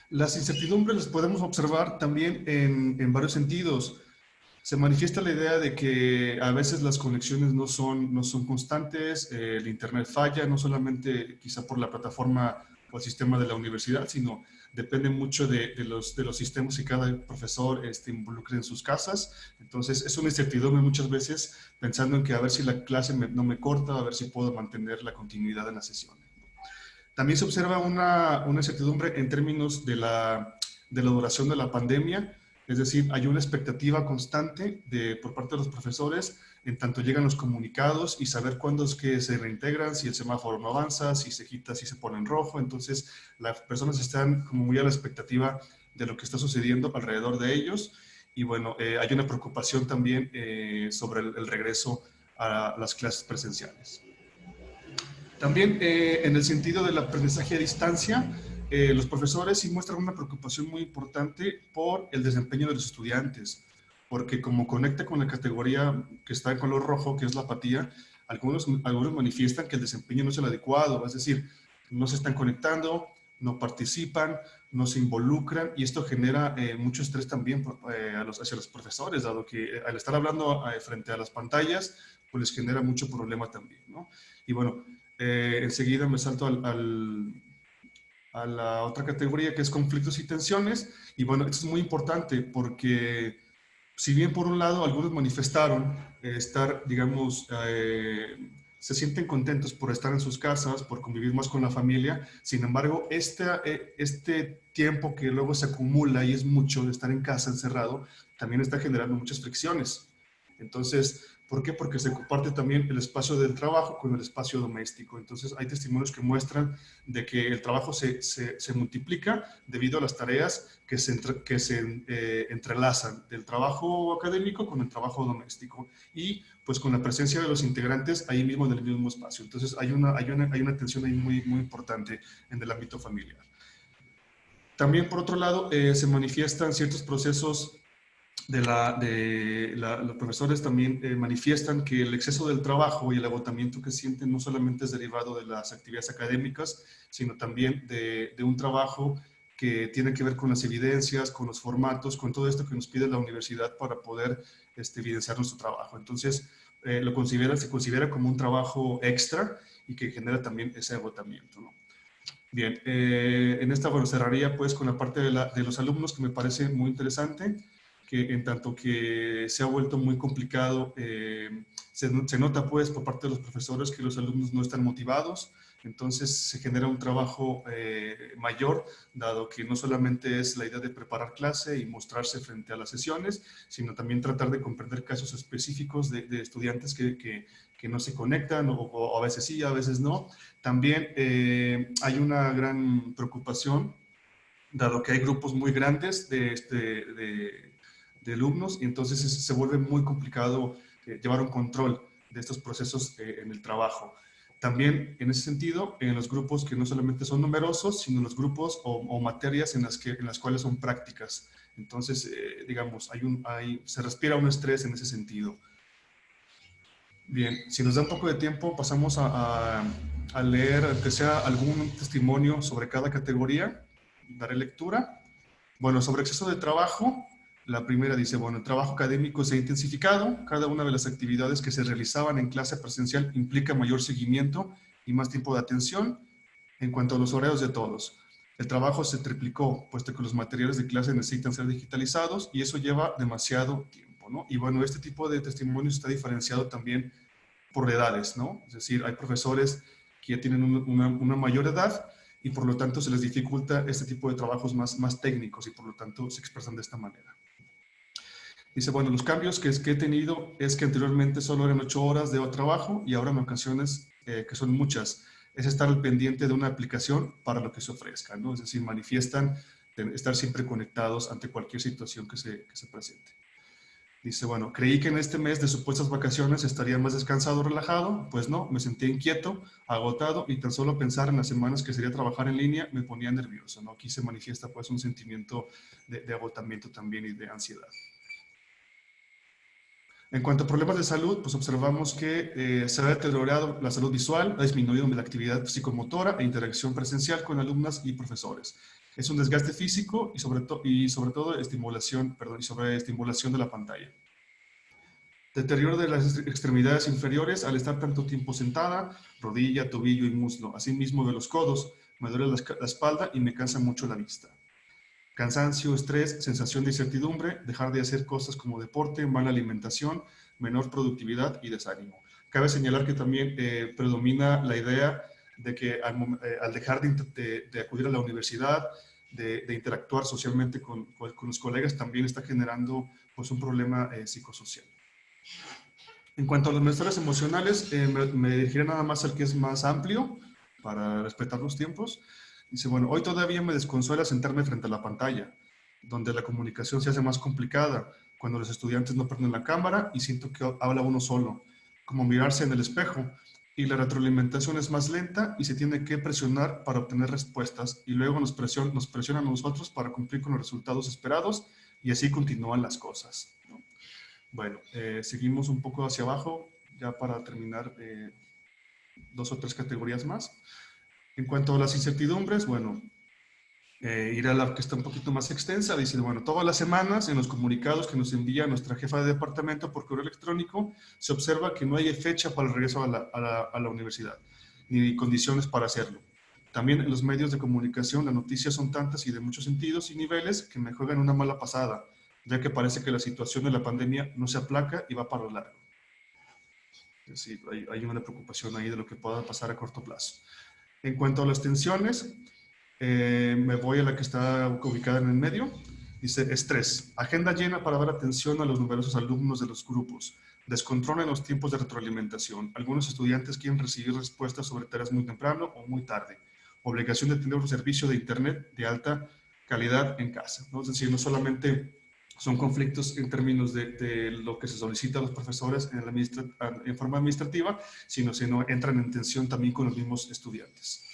Las incertidumbres las podemos observar también en varios sentidos. Se manifiesta la idea de que a veces las conexiones no son constantes, el internet falla, no solamente quizá por la plataforma o el sistema de la universidad, sino depende mucho de los sistemas que cada profesor involucre en sus casas. Entonces es una incertidumbre muchas veces pensando en que a ver si la clase no me corta, a ver si puedo mantener la continuidad en la sesión. También se observa una incertidumbre en términos de la duración de la pandemia, es decir, hay una expectativa constante por parte de los profesores en tanto llegan los comunicados y saber cuándo es que se reintegran, si el semáforo no avanza, si se quita, si se pone en rojo. Entonces, las personas están como muy a la expectativa de lo que está sucediendo alrededor de ellos. Y bueno, hay una preocupación también sobre el regreso a las clases presenciales. También en el sentido del aprendizaje a distancia, los profesores sí muestran una preocupación muy importante por el desempeño de los estudiantes, porque como conecta con la categoría que está en color rojo, que es la apatía, algunos manifiestan que el desempeño no es el adecuado, es decir, no se están conectando, no participan, no se involucran, y esto genera mucho estrés también hacia los profesores, dado que al estar hablando frente a las pantallas, pues les genera mucho problema también, ¿no? Y bueno, enseguida me salto a la otra categoría, que es conflictos y tensiones. Y bueno, esto es muy importante porque si bien por un lado algunos manifestaron estar, digamos, se sienten contentos por estar en sus casas, por convivir más con la familia. Sin embargo, este tiempo que luego se acumula y es mucho de estar en casa encerrado, también está generando muchas fricciones. Entonces, ¿por qué? Porque se comparte también el espacio del trabajo con el espacio doméstico. Entonces, hay testimonios que muestran de que el trabajo se multiplica debido a las tareas que se entrelazan del trabajo académico con el trabajo doméstico y pues con la presencia de los integrantes ahí mismo en el mismo espacio. Entonces, hay una tensión ahí muy, muy importante en el ámbito familiar. También, por otro lado, se manifiestan ciertos procesos los profesores también manifiestan que el exceso del trabajo y el agotamiento que sienten no solamente es derivado de las actividades académicas, sino también de un trabajo que tiene que ver con las evidencias, con los formatos, con todo esto que nos pide la universidad para poder evidenciar nuestro trabajo. Entonces, se considera como un trabajo extra y que genera también ese agotamiento, ¿no? Bien, en esta, bueno, cerraría pues con la parte de los alumnos, que me parece muy interesante, que en tanto que se ha vuelto muy complicado, se nota pues por parte de los profesores que los alumnos no están motivados, entonces se genera un trabajo mayor, dado que no solamente es la idea de preparar clase y mostrarse frente a las sesiones, sino también tratar de comprender casos específicos de estudiantes que no se conectan o a veces sí, a veces no. También hay una gran preocupación, dado que hay grupos muy grandes de alumnos, y entonces se vuelve muy complicado llevar un control de estos procesos en el trabajo. También, en ese sentido, en los grupos que no solamente son numerosos, sino los grupos o materias en las cuales son prácticas. Entonces, digamos, se respira un estrés en ese sentido. Bien, si nos da un poco de tiempo, pasamos a leer, que sea algún testimonio sobre cada categoría. Daré lectura. Bueno, sobre exceso de trabajo, la primera dice, bueno, el trabajo académico se ha intensificado. Cada una de las actividades que se realizaban en clase presencial implica mayor seguimiento y más tiempo de atención en cuanto a los horarios de todos. El trabajo se triplicó, puesto que los materiales de clase necesitan ser digitalizados y eso lleva demasiado tiempo, ¿no? Y bueno, este tipo de testimonios está diferenciado también por edades, ¿no? Es decir, hay profesores que ya tienen una mayor edad y por lo tanto se les dificulta este tipo de trabajos más técnicos y por lo tanto se expresan de esta manera. Dice, bueno, los cambios que he tenido es que anteriormente solo eran 8 horas de trabajo y ahora en ocasiones, que son muchas, es estar al pendiente de una aplicación para lo que se ofrezca, ¿no? Es decir, manifiestan estar siempre conectados ante cualquier situación que se presente. Dice, bueno, creí que en este mes de supuestas vacaciones estaría más descansado, relajado. Pues no, me sentía inquieto, agotado y tan solo pensar en las semanas que sería trabajar en línea me ponía nervioso, ¿no? Aquí se manifiesta pues un sentimiento de agotamiento también y de ansiedad. En cuanto a problemas de salud, pues observamos que se ha deteriorado la salud visual, ha disminuido la actividad psicomotora e interacción presencial con alumnas y profesores. Es un desgaste físico y sobre todo estimulación de la pantalla. Deterioro de las extremidades inferiores al estar tanto tiempo sentada, rodilla, tobillo y muslo, asimismo de los codos. Me duele la espalda y me cansa mucho la vista. Cansancio, estrés, sensación de incertidumbre, dejar de hacer cosas como deporte, mala alimentación, menor productividad y desánimo. Cabe señalar que también predomina la idea de que al dejar de acudir a la universidad, de interactuar socialmente con los colegas, también está generando pues, un problema psicosocial. En cuanto a los malestares emocionales, me dirigiré nada más al que es más amplio para respetar los tiempos. Dice, bueno, hoy todavía me desconsuela sentarme frente a la pantalla, donde la comunicación se hace más complicada, cuando los estudiantes no prenden la cámara y siento que habla uno solo, como mirarse en el espejo, y la retroalimentación es más lenta y se tiene que presionar para obtener respuestas, y luego nos presionan a nosotros para cumplir con los resultados esperados, y así continúan las cosas, ¿no? Bueno, seguimos un poco hacia abajo, ya para terminar 2 o 3 categorías más. En cuanto a las incertidumbres, bueno, ir a la que está un poquito más extensa, dice, bueno, todas las semanas en los comunicados que nos envía nuestra jefa de departamento por correo electrónico, se observa que no hay fecha para el regreso a la universidad, ni condiciones para hacerlo. También en los medios de comunicación las noticias son tantas y de muchos sentidos y niveles que me juegan una mala pasada, ya que parece que la situación de la pandemia no se aplaca y va para lo largo. Sí, hay una preocupación ahí de lo que pueda pasar a corto plazo. En cuanto a las tensiones, me voy a la que está ubicada en el medio. Dice estrés, agenda llena para dar atención a los numerosos alumnos de los grupos, descontrol en los tiempos de retroalimentación. Algunos estudiantes quieren recibir respuestas sobre tareas muy temprano o muy tarde. Obligación de tener un servicio de internet de alta calidad en casa, ¿no? Es decir, no solamente son conflictos en términos de lo que se solicita a los profesores en forma administrativa, sino entran en tensión también con los mismos estudiantes.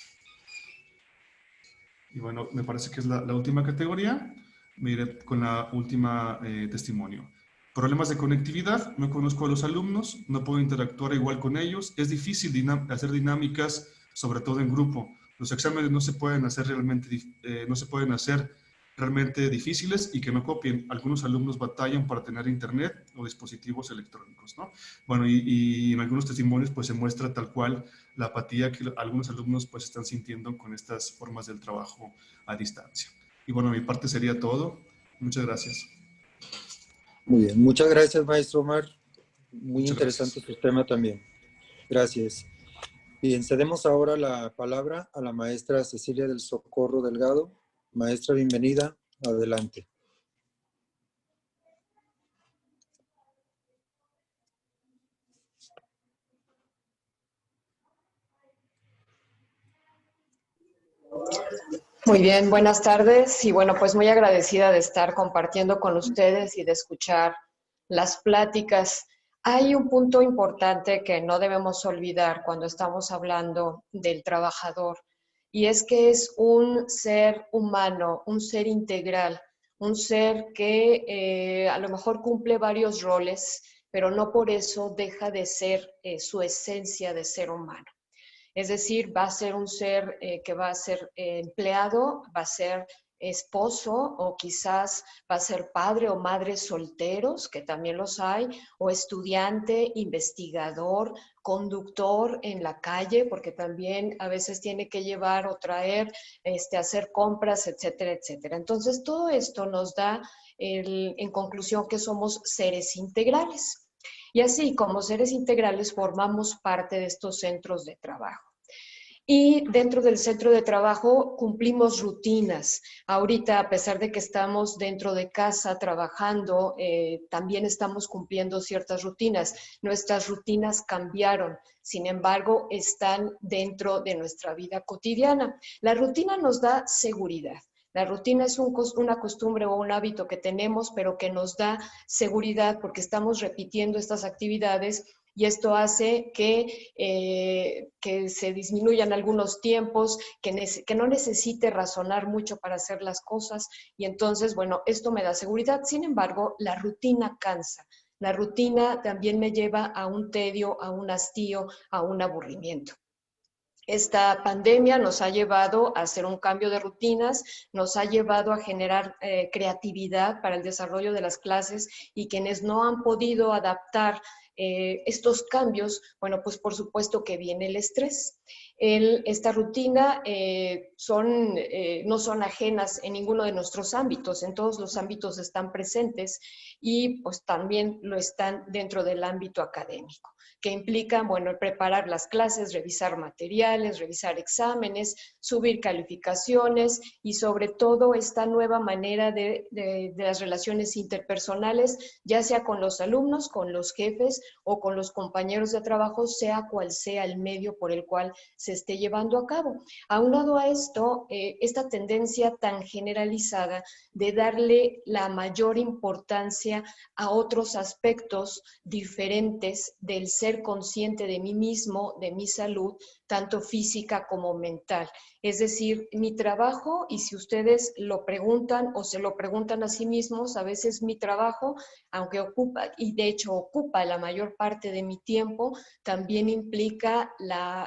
Y bueno, me parece que es la última categoría. Mire, con la última testimonio. Problemas de conectividad, no conozco a los alumnos, no puedo interactuar igual con ellos, es difícil hacer dinámicas, sobre todo en grupo. Los exámenes no se pueden hacer realmente difíciles y que no copien. Algunos alumnos batallan para tener internet o dispositivos electrónicos, ¿no? Bueno, y en algunos testimonios pues se muestra tal cual la apatía que algunos alumnos pues están sintiendo con estas formas del trabajo a distancia. Y bueno, mi parte sería todo. Muchas gracias. Muy bien, muchas gracias, maestro Omar. Muy Muchas interesante gracias. tu tema también. Gracias. Bien, cedemos ahora la palabra a la maestra Cecilia del Socorro Delgado. Maestra, bienvenida. Adelante. Muy bien, buenas tardes y bueno, pues muy agradecida de estar compartiendo con ustedes y de escuchar las pláticas. Hay un punto importante que no debemos olvidar cuando estamos hablando del trabajador y es que es un ser humano, un ser integral, un ser que a lo mejor cumple varios roles, pero no por eso deja de ser su esencia de ser humano. Es decir, va a ser un ser que va a ser empleado, va a ser esposo o quizás va a ser padre o madre solteros, que también los hay, o estudiante, investigador, conductor en la calle, porque también a veces tiene que llevar o traer, hacer compras, etcétera, etcétera. Entonces, todo esto nos da en conclusión que somos seres integrales. Y así, como seres integrales, formamos parte de estos centros de trabajo. Y dentro del centro de trabajo cumplimos rutinas. Ahorita, a pesar de que estamos dentro de casa trabajando, también estamos cumpliendo ciertas rutinas. Nuestras rutinas cambiaron, sin embargo, están dentro de nuestra vida cotidiana. La rutina nos da seguridad. La rutina es una costumbre o un hábito que tenemos, pero que nos da seguridad porque estamos repitiendo estas actividades y esto hace que se disminuyan algunos tiempos, que no necesite razonar mucho para hacer las cosas y entonces, bueno, esto me da seguridad. Sin embargo, la rutina cansa. La rutina también me lleva a un tedio, a un hastío, a un aburrimiento. Esta pandemia nos ha llevado a hacer un cambio de rutinas, nos ha llevado a generar creatividad para el desarrollo de las clases y quienes no han podido adaptar estos cambios, bueno, pues por supuesto que viene el estrés. Esta rutina no son ajenas en ninguno de nuestros ámbitos, en todos los ámbitos están presentes y pues también lo están dentro del ámbito académico, que implican, bueno, preparar las clases, revisar materiales, revisar exámenes, subir calificaciones y sobre todo esta nueva manera de las relaciones interpersonales, ya sea con los alumnos, con los jefes o con los compañeros de trabajo, sea cual sea el medio por el cual se esté llevando a cabo. Aunado a esto, esta tendencia tan generalizada de darle la mayor importancia a otros aspectos diferentes del ser consciente de mí mismo, de mi salud, tanto física como mental. Es decir, mi trabajo, y si ustedes lo preguntan o se lo preguntan a sí mismos, a veces mi trabajo, aunque ocupa, y de hecho ocupa la mayor parte de mi tiempo, también implica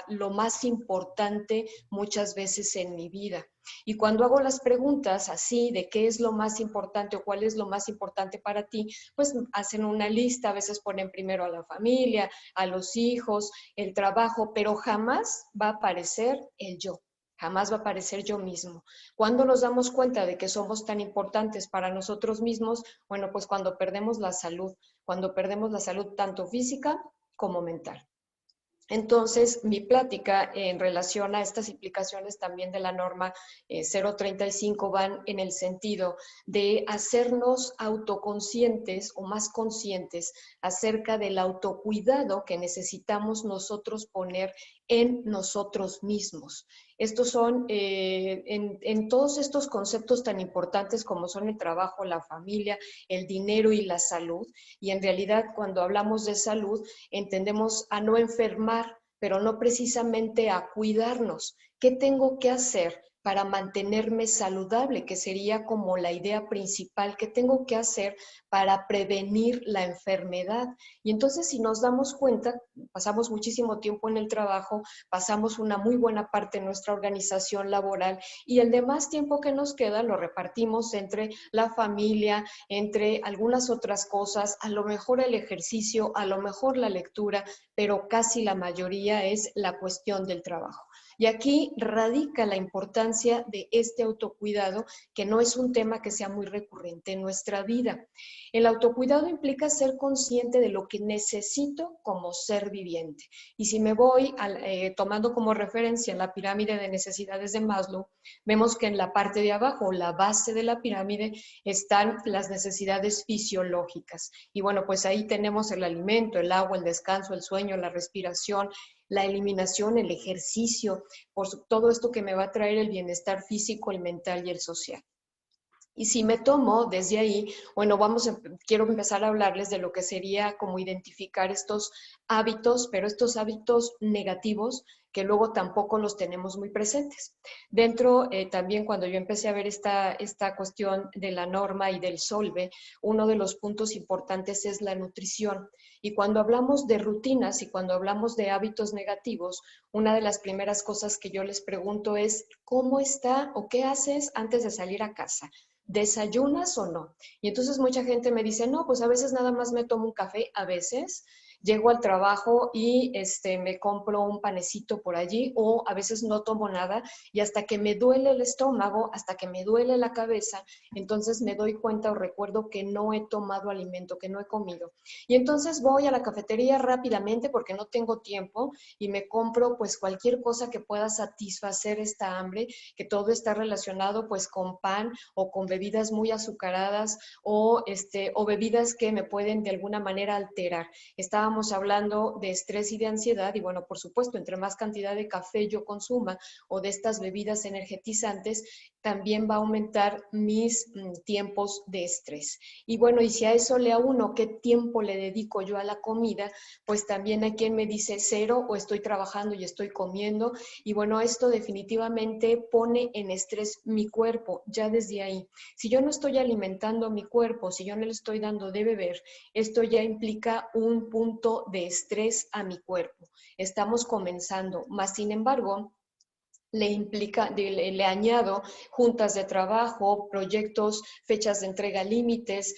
lo más importante muchas veces en mi vida. Y cuando hago las preguntas así de qué es lo más importante o cuál es lo más importante para ti, pues hacen una lista, a veces ponen primero a la familia, a los hijos, el trabajo, pero jamás va a aparecer el yo. Jamás va a aparecer yo mismo. ¿Cuándo nos damos cuenta de que somos tan importantes para nosotros mismos? Bueno, pues cuando perdemos la salud tanto física como mental. Entonces, mi plática en relación a estas implicaciones también de la norma 035 van en el sentido de hacernos autoconscientes o más conscientes acerca del autocuidado que necesitamos nosotros poner en nosotros mismos. Estos son, en todos estos conceptos tan importantes como son el trabajo, la familia, el dinero y la salud, y en realidad cuando hablamos de salud entendemos a no enfermar, pero no precisamente a cuidarnos. ¿Qué tengo que hacer para mantenerme saludable? Que sería como la idea principal. ¿Qué tengo que hacer para prevenir la enfermedad? Y entonces, si nos damos cuenta, pasamos muchísimo tiempo en el trabajo, pasamos una muy buena parte de nuestra organización laboral y el demás tiempo que nos queda lo repartimos entre la familia, entre algunas otras cosas, a lo mejor el ejercicio, a lo mejor la lectura, pero casi la mayoría es la cuestión del trabajo. Y aquí radica la importancia de este autocuidado, que no es un tema que sea muy recurrente en nuestra vida. El autocuidado implica ser consciente de lo que necesito como ser viviente. Y si me voy tomando como referencia la pirámide de necesidades de Maslow, vemos que en la parte de abajo, la base de la pirámide, están las necesidades fisiológicas. Y bueno, pues ahí tenemos el alimento, el agua, el descanso, el sueño, la respiración, la eliminación, el ejercicio, por todo esto que me va a traer el bienestar físico, el mental y el social. Y si me tomo desde ahí, bueno, quiero empezar a hablarles de lo que sería como identificar estos hábitos, pero estos hábitos negativos que luego tampoco los tenemos muy presentes. Dentro, también cuando yo empecé a ver esta cuestión de la norma y del SOLVE, uno de los puntos importantes es la nutrición. Y cuando hablamos de rutinas y cuando hablamos de hábitos negativos, una de las primeras cosas que yo les pregunto es, ¿cómo está o qué haces antes de salir a casa? ¿Desayunas o no? Y entonces mucha gente me dice, no, pues a veces nada más me tomo un café, a veces llego al trabajo y me compro un panecito por allí, o a veces no tomo nada y hasta que me duele el estómago, hasta que me duele la cabeza, entonces me doy cuenta o recuerdo que no he tomado alimento, que no he comido. Y entonces voy a la cafetería rápidamente porque no tengo tiempo y me compro pues cualquier cosa que pueda satisfacer esta hambre, que todo está relacionado pues con pan o con bebidas muy azucaradas o bebidas que me pueden de alguna manera alterar. Estábamos hablando de estrés y de ansiedad y bueno, por supuesto, entre más cantidad de café yo consuma o de estas bebidas energetizantes, también va a aumentar mis tiempos de estrés. Y bueno, y si a eso le auno qué tiempo le dedico yo a la comida, pues también hay quien me dice 0 o estoy trabajando y estoy comiendo. Y bueno, esto definitivamente pone en estrés mi cuerpo ya desde ahí. Si yo no estoy alimentando a mi cuerpo, si yo no le estoy dando de beber, esto ya implica un punto de estrés a mi cuerpo. Estamos comenzando, más sin embargo, le añado juntas de trabajo, proyectos, fechas de entrega límites,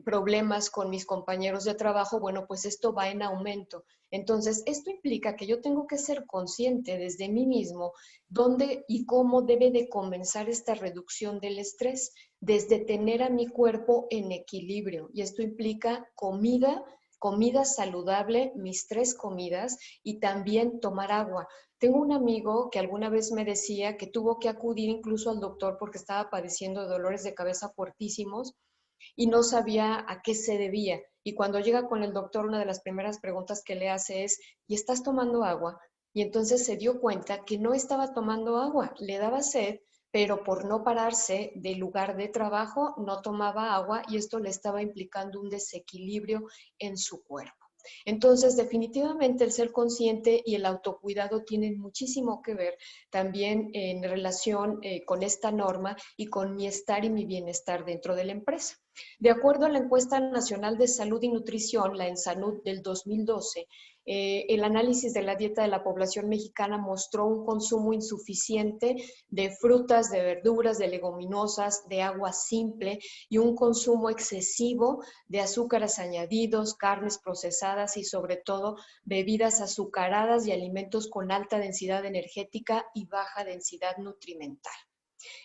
problemas con mis compañeros de trabajo, bueno, pues esto va en aumento. Entonces, esto implica que yo tengo que ser consciente desde mí mismo dónde y cómo debe de comenzar esta reducción del estrés, desde tener a mi cuerpo en equilibrio. Y esto implica comida saludable, mis 3 comidas, y también tomar agua. Tengo un amigo que alguna vez me decía que tuvo que acudir incluso al doctor porque estaba padeciendo de dolores de cabeza fuertísimos y no sabía a qué se debía. Y cuando llega con el doctor, una de las primeras preguntas que le hace es, ¿y estás tomando agua? Y entonces se dio cuenta que no estaba tomando agua, le daba sed, pero por no pararse del lugar de trabajo no tomaba agua y esto le estaba implicando un desequilibrio en su cuerpo. Entonces, definitivamente el ser consciente y el autocuidado tienen muchísimo que ver también en relación con esta norma y con mi estar y mi bienestar dentro de la empresa. De acuerdo a la encuesta nacional de salud y nutrición, la ENSANUD del 2012, el análisis de la dieta de la población mexicana mostró un consumo insuficiente de frutas, de verduras, de leguminosas, de agua simple y un consumo excesivo de azúcares añadidos, carnes procesadas y sobre todo bebidas azucaradas y alimentos con alta densidad energética y baja densidad nutrimental.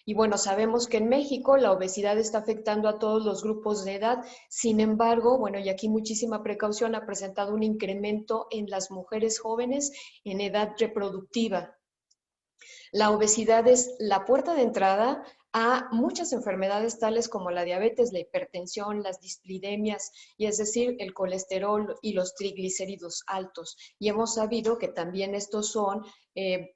Y bueno, sabemos que en México la obesidad está afectando a todos los grupos de edad. Sin embargo, bueno, y aquí muchísima precaución, ha presentado un incremento en las mujeres jóvenes en edad reproductiva. La obesidad es la puerta de entrada a muchas enfermedades tales como la diabetes, la hipertensión, las dislipidemias, y es decir, el colesterol y los triglicéridos altos. Y hemos sabido que también estos son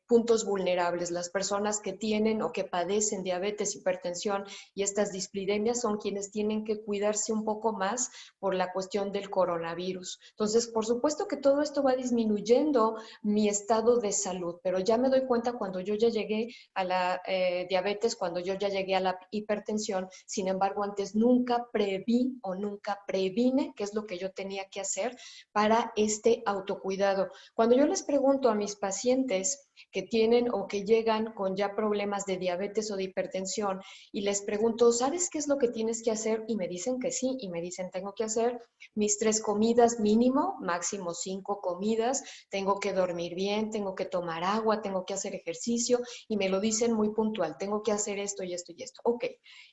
puntos vulnerables. Las personas que tienen o que padecen diabetes, hipertensión y estas dislipidemias son quienes tienen que cuidarse un poco más por la cuestión del coronavirus. Entonces, por supuesto que todo esto va disminuyendo mi estado de salud, pero ya me doy cuenta cuando yo ya llegué a la diabetes, cuando yo ya llegué a la hipertensión. Sin embargo, antes nunca preví o nunca previne qué es lo que yo tenía que hacer para este autocuidado. Cuando yo les pregunto a mis pacientes que tienen o que llegan con ya problemas de diabetes o de hipertensión y les pregunto, ¿sabes qué es lo que tienes que hacer? Y me dicen que sí, y me dicen, tengo que hacer mis 3 comidas mínimo, máximo 5 comidas, tengo que dormir bien, tengo que tomar agua, tengo que hacer ejercicio, y me lo dicen muy puntual, tengo que hacer esto y esto y esto. Ok,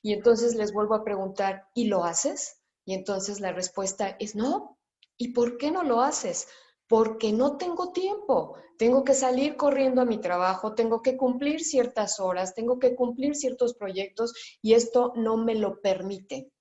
y entonces les vuelvo a preguntar, ¿y lo haces? Y entonces la respuesta es no. ¿Y por qué no lo haces? Porque no tengo tiempo, tengo que salir corriendo a mi trabajo, tengo que cumplir ciertas horas, tengo que cumplir ciertos proyectos y esto no me lo permite.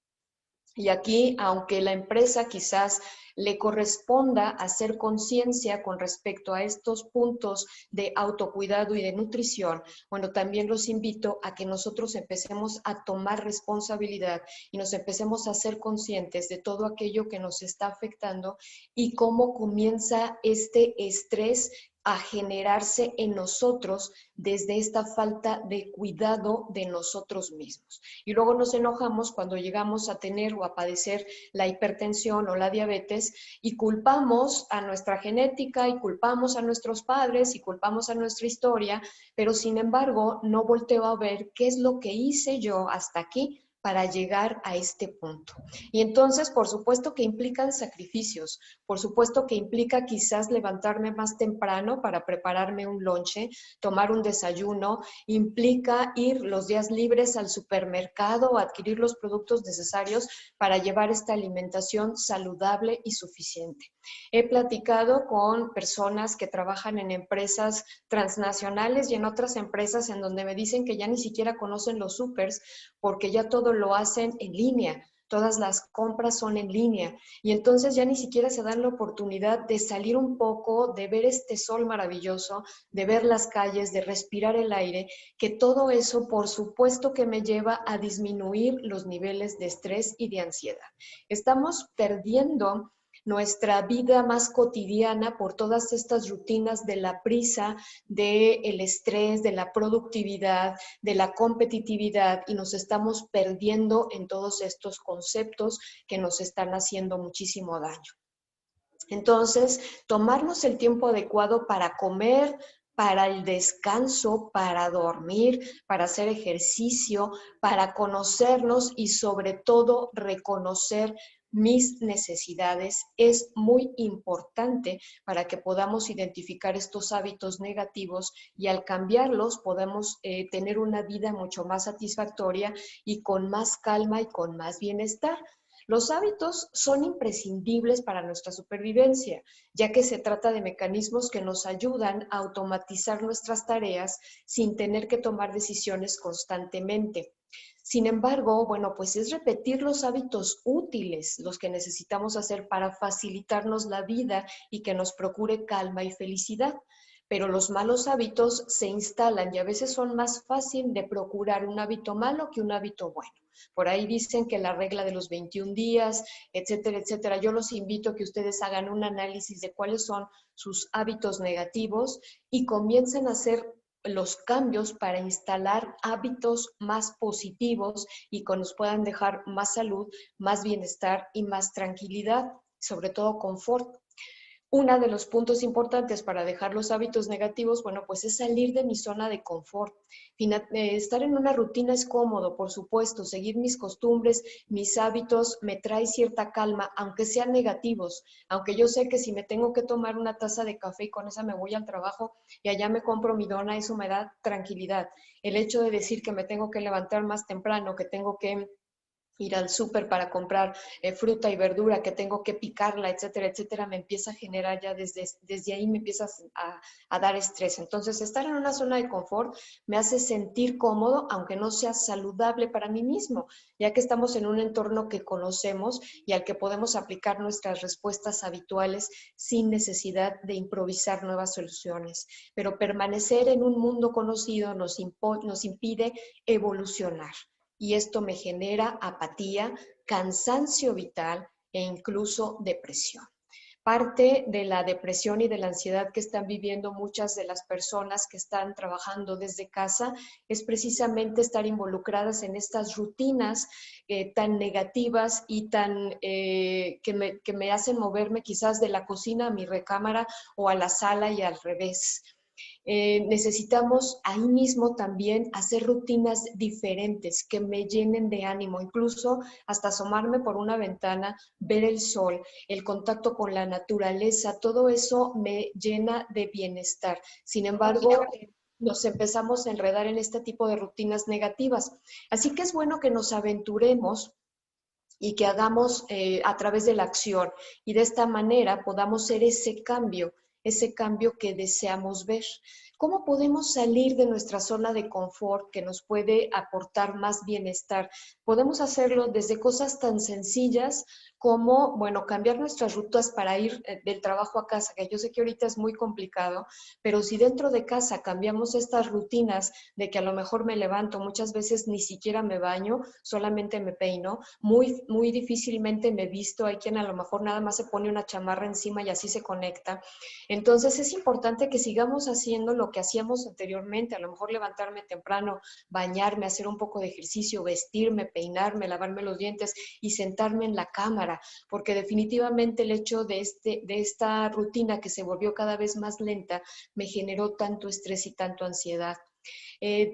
Y aquí, aunque la empresa quizás le corresponda hacer conciencia con respecto a estos puntos de autocuidado y de nutrición, bueno, también los invito a que nosotros empecemos a tomar responsabilidad y nos empecemos a ser conscientes de todo aquello que nos está afectando y cómo comienza este estrés a generarse en nosotros desde esta falta de cuidado de nosotros mismos. Y luego nos enojamos cuando llegamos a tener o a padecer la hipertensión o la diabetes y culpamos a nuestra genética y culpamos a nuestros padres y culpamos a nuestra historia, pero sin embargo no volteo a ver qué es lo que hice yo hasta aquí para llegar a este punto. Y entonces, por supuesto que implican sacrificios, por supuesto que implica quizás levantarme más temprano para prepararme un lonche, tomar un desayuno, implica ir los días libres al supermercado o adquirir los productos necesarios para llevar esta alimentación saludable y suficiente. He platicado con personas que trabajan en empresas transnacionales y en otras empresas en donde me dicen que ya ni siquiera conocen los supers porque ya todo lo hacen en línea. Todas las compras son en línea y entonces ya ni siquiera se dan la oportunidad de salir un poco, de ver este sol maravilloso, de ver las calles, de respirar el aire, que todo eso por supuesto que me lleva a disminuir los niveles de estrés y de ansiedad. Estamos perdiendo nuestra vida más cotidiana por todas estas rutinas de la prisa, del estrés, de la productividad, de la competitividad y nos estamos perdiendo en todos estos conceptos que nos están haciendo muchísimo daño. Entonces, tomarnos el tiempo adecuado para comer, para el descanso, para dormir, para hacer ejercicio, para conocernos y sobre todo reconocer mis necesidades es muy importante para que podamos identificar estos hábitos negativos y al cambiarlos podamos tener una vida mucho más satisfactoria y con más calma y con más bienestar. Los hábitos son imprescindibles para nuestra supervivencia, ya que se trata de mecanismos que nos ayudan a automatizar nuestras tareas sin tener que tomar decisiones constantemente. Sin embargo, bueno, pues es repetir los hábitos útiles, los que necesitamos hacer para facilitarnos la vida y que nos procure calma y felicidad. Pero los malos hábitos se instalan y a veces son más fácil de procurar un hábito malo que un hábito bueno. Por ahí dicen que la regla de los 21 días, etcétera, etcétera. Yo los invito a que ustedes hagan un análisis de cuáles son sus hábitos negativos y comiencen a hacer los cambios para instalar hábitos más positivos y que nos puedan dejar más salud, más bienestar y más tranquilidad, sobre todo confort. Uno de los puntos importantes para dejar los hábitos negativos, bueno, pues es salir de mi zona de confort. Estar en una rutina es cómodo, por supuesto, seguir mis costumbres, mis hábitos, me trae cierta calma, aunque sean negativos, aunque yo sé que si me tengo que tomar una taza de café y con esa me voy al trabajo y allá me compro mi dona, eso me da tranquilidad. El hecho de decir que me tengo que levantar más temprano, que tengo que ir al súper para comprar fruta y verdura, que tengo que picarla, etcétera, etcétera, me empieza a generar ya desde ahí me empieza a dar estrés. Entonces, estar en una zona de confort me hace sentir cómodo, aunque no sea saludable para mí mismo, ya que estamos en un entorno que conocemos y al que podemos aplicar nuestras respuestas habituales sin necesidad de improvisar nuevas soluciones. Pero permanecer en un mundo conocido nos impide evolucionar. Y esto me genera apatía, cansancio vital e incluso depresión. Parte de la depresión y de la ansiedad que están viviendo muchas de las personas que están trabajando desde casa es precisamente estar involucradas en estas rutinas tan negativas y que me hacen moverme quizás de la cocina a mi recámara o a la sala y al revés. Necesitamos ahí mismo también hacer rutinas diferentes que me llenen de ánimo, incluso hasta asomarme por una ventana, ver el sol, el contacto con la naturaleza, todo eso me llena de bienestar. Sin embargo, nos empezamos a enredar en este tipo de rutinas negativas. Así que es bueno que nos aventuremos y que hagamos a través de la acción y de esta manera podamos ser ese cambio que deseamos ver. ¿Cómo podemos salir de nuestra zona de confort que nos puede aportar más bienestar? Podemos hacerlo desde cosas tan sencillas como, bueno, cambiar nuestras rutas para ir del trabajo a casa, que yo sé que ahorita es muy complicado, pero si dentro de casa cambiamos estas rutinas de que a lo mejor me levanto, muchas veces ni siquiera me baño, solamente me peino, muy difícilmente me visto, hay quien a lo mejor nada más se pone una chamarra encima y así se conecta. Entonces es importante que sigamos haciendo lo que hacíamos anteriormente, a lo mejor levantarme temprano, bañarme, hacer un poco de ejercicio, vestirme, peinarme, lavarme los dientes y sentarme en la cámara, porque definitivamente el hecho de esta rutina que se volvió cada vez más lenta me generó tanto estrés y tanto ansiedad.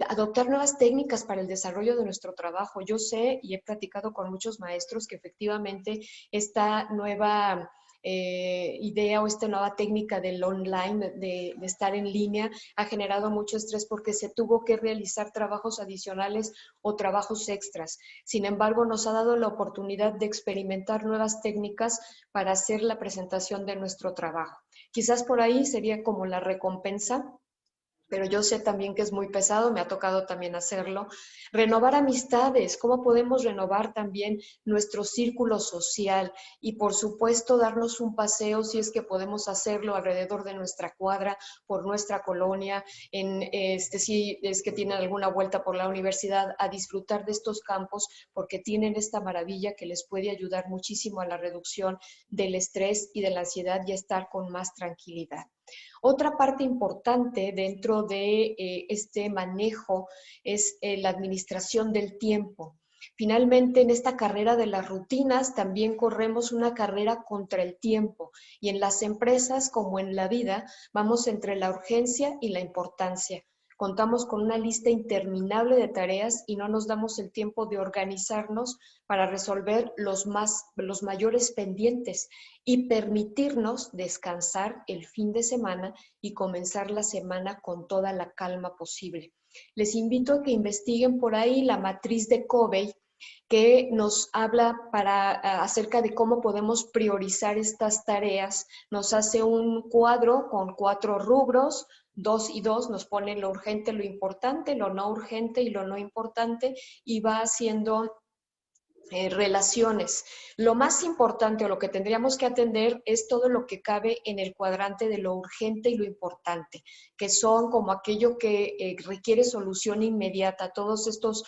Adoptar nuevas técnicas para el desarrollo de nuestro trabajo. Yo sé y he platicado con muchos maestros que efectivamente esta nueva idea o esta nueva técnica del online, de estar en línea, ha generado mucho estrés porque se tuvo que realizar trabajos adicionales o trabajos extras. Sin embargo, nos ha dado la oportunidad de experimentar nuevas técnicas para hacer la presentación de nuestro trabajo. Quizás por ahí sería como la recompensa, pero yo sé también que es muy pesado, me ha tocado también hacerlo. Renovar amistades, cómo podemos renovar también nuestro círculo social y por supuesto darnos un paseo si es que podemos hacerlo alrededor de nuestra cuadra, por nuestra colonia, si es que tienen alguna vuelta por la universidad, a disfrutar de estos campos porque tienen esta maravilla que les puede ayudar muchísimo a la reducción del estrés y de la ansiedad y a estar con más tranquilidad. Otra parte importante dentro de este manejo es la administración del tiempo. Finalmente, en esta carrera de las rutinas también corremos una carrera contra el tiempo y en las empresas como en la vida vamos entre la urgencia y la importancia. Contamos con una lista interminable de tareas y no nos damos el tiempo de organizarnos para resolver los mayores pendientes y permitirnos descansar el fin de semana y comenzar la semana con toda la calma posible. Les invito a que investiguen por ahí la matriz de Covey, que nos habla acerca de cómo podemos priorizar estas tareas. Nos hace un cuadro con 4 rubros, 2 y 2, nos pone lo urgente, lo importante, lo no urgente y lo no importante, y va haciendo relaciones. Lo más importante o lo que tendríamos que atender es todo lo que cabe en el cuadrante de lo urgente y lo importante, que son como aquello que requiere solución inmediata, todos estos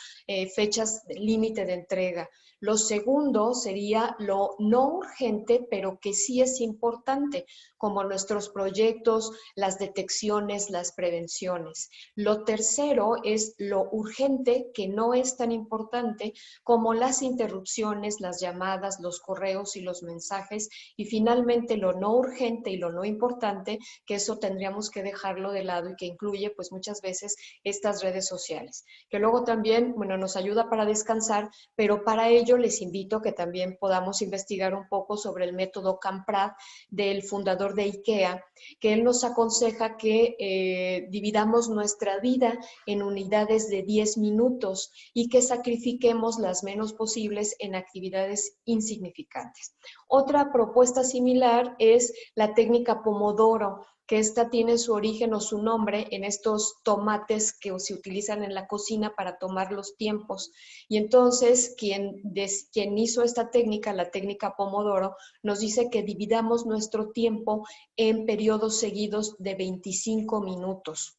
fechas límite de entrega. Lo segundo sería lo no urgente, pero que sí es importante, como nuestros proyectos, las detecciones, las prevenciones. Lo tercero es lo urgente, que no es tan importante, como las intervenciones interrupciones, las llamadas, los correos y los mensajes, y finalmente lo no urgente y lo no importante, que eso tendríamos que dejarlo de lado y que incluye pues muchas veces estas redes sociales, que luego también, bueno, nos ayuda para descansar, pero para ello les invito a que también podamos investigar un poco sobre el método Camprad del fundador de IKEA, que él nos aconseja que dividamos nuestra vida en unidades de 10 minutos y que sacrifiquemos las menos posibles en actividades insignificantes. Otra propuesta similar es la técnica Pomodoro, que esta tiene su origen o su nombre en estos tomates que se utilizan en la cocina para tomar los tiempos. Y entonces quien hizo esta técnica, la técnica Pomodoro, nos dice que dividamos nuestro tiempo en periodos seguidos de 25 minutos.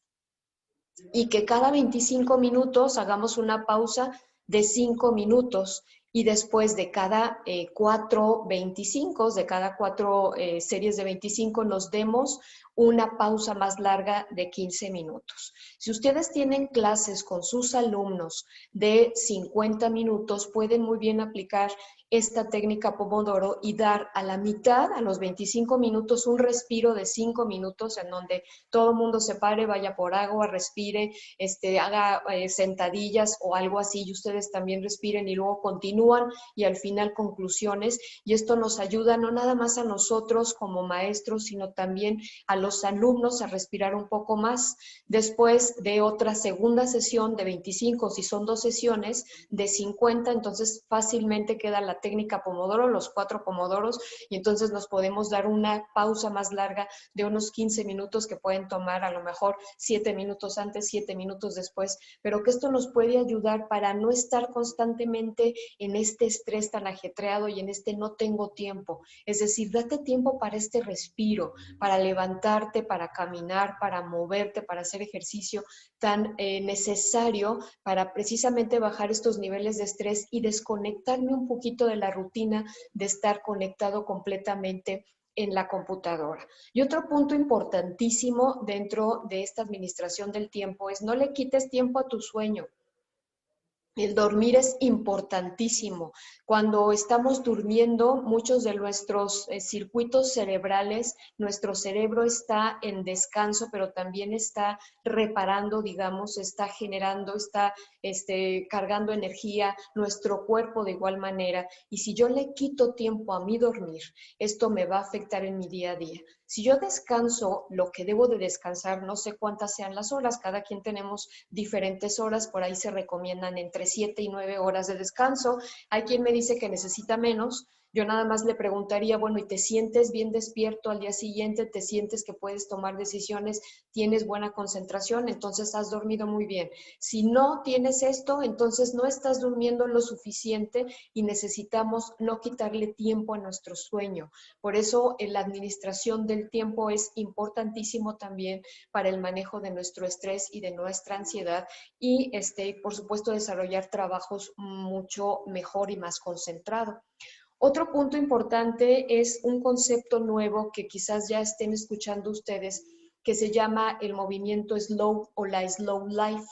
Y que cada 25 minutos hagamos una pausa de 5 minutos y después de cada 4 25, de cada 4 series de 25 nos demos una pausa más larga de 15 minutos. Si ustedes tienen clases con sus alumnos de 50 minutos, pueden muy bien aplicar esta técnica Pomodoro y dar a la mitad, a los 25 minutos, un respiro de 5 minutos en donde todo el mundo se pare, vaya por agua, respire, haga sentadillas o algo así y ustedes también respiren y luego continúan y al final conclusiones. Y esto nos ayuda no nada más a nosotros como maestros, sino también a los alumnos a respirar un poco más. Después de otra segunda sesión de 25, si son 2 sesiones de 50, entonces fácilmente queda la técnica Pomodoro, los 4 pomodoros, y entonces nos podemos dar una pausa más larga de unos 15 minutos que pueden tomar a lo mejor 7 minutos antes, 7 minutos después, pero que esto nos puede ayudar para no estar constantemente en este estrés tan ajetreado y en este no tengo tiempo. Es decir, date tiempo para este respiro, para levantarte, para caminar, para moverte, para hacer ejercicio tan necesario para precisamente bajar estos niveles de estrés y desconectarme un poquito de la rutina de estar conectado completamente en la computadora. Y otro punto importantísimo dentro de esta administración del tiempo es no le quites tiempo a tu sueño. El dormir es importantísimo. Cuando estamos durmiendo, muchos de nuestros circuitos cerebrales, nuestro cerebro está en descanso, pero también está reparando, digamos, está generando, está cargando energía, nuestro cuerpo de igual manera. Y si yo le quito tiempo a mi dormir, esto me va a afectar en mi día a día. Si yo descanso lo que debo de descansar, no sé cuántas sean las horas, cada quien tenemos diferentes horas, por ahí se recomiendan entre 7 y 9 horas de descanso. Hay quien me dice que necesita menos. Yo nada más le preguntaría, bueno, ¿y te sientes bien despierto al día siguiente? ¿Te sientes que puedes tomar decisiones? ¿Tienes buena concentración? Entonces has dormido muy bien. Si no tienes esto, entonces no estás durmiendo lo suficiente y necesitamos no quitarle tiempo a nuestro sueño. Por eso la administración del tiempo es importantísimo también para el manejo de nuestro estrés y de nuestra ansiedad y, por supuesto, desarrollar trabajos mucho mejor y más concentrado. Otro punto importante es un concepto nuevo que quizás ya estén escuchando ustedes, que se llama el movimiento slow o la slow life.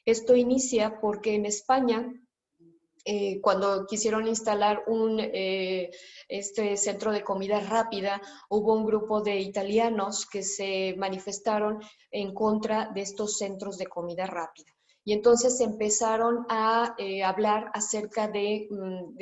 Esto inicia porque en España, cuando quisieron instalar este centro de comida rápida, hubo un grupo de italianos que se manifestaron en contra de estos centros de comida rápida. Y entonces empezaron a hablar acerca de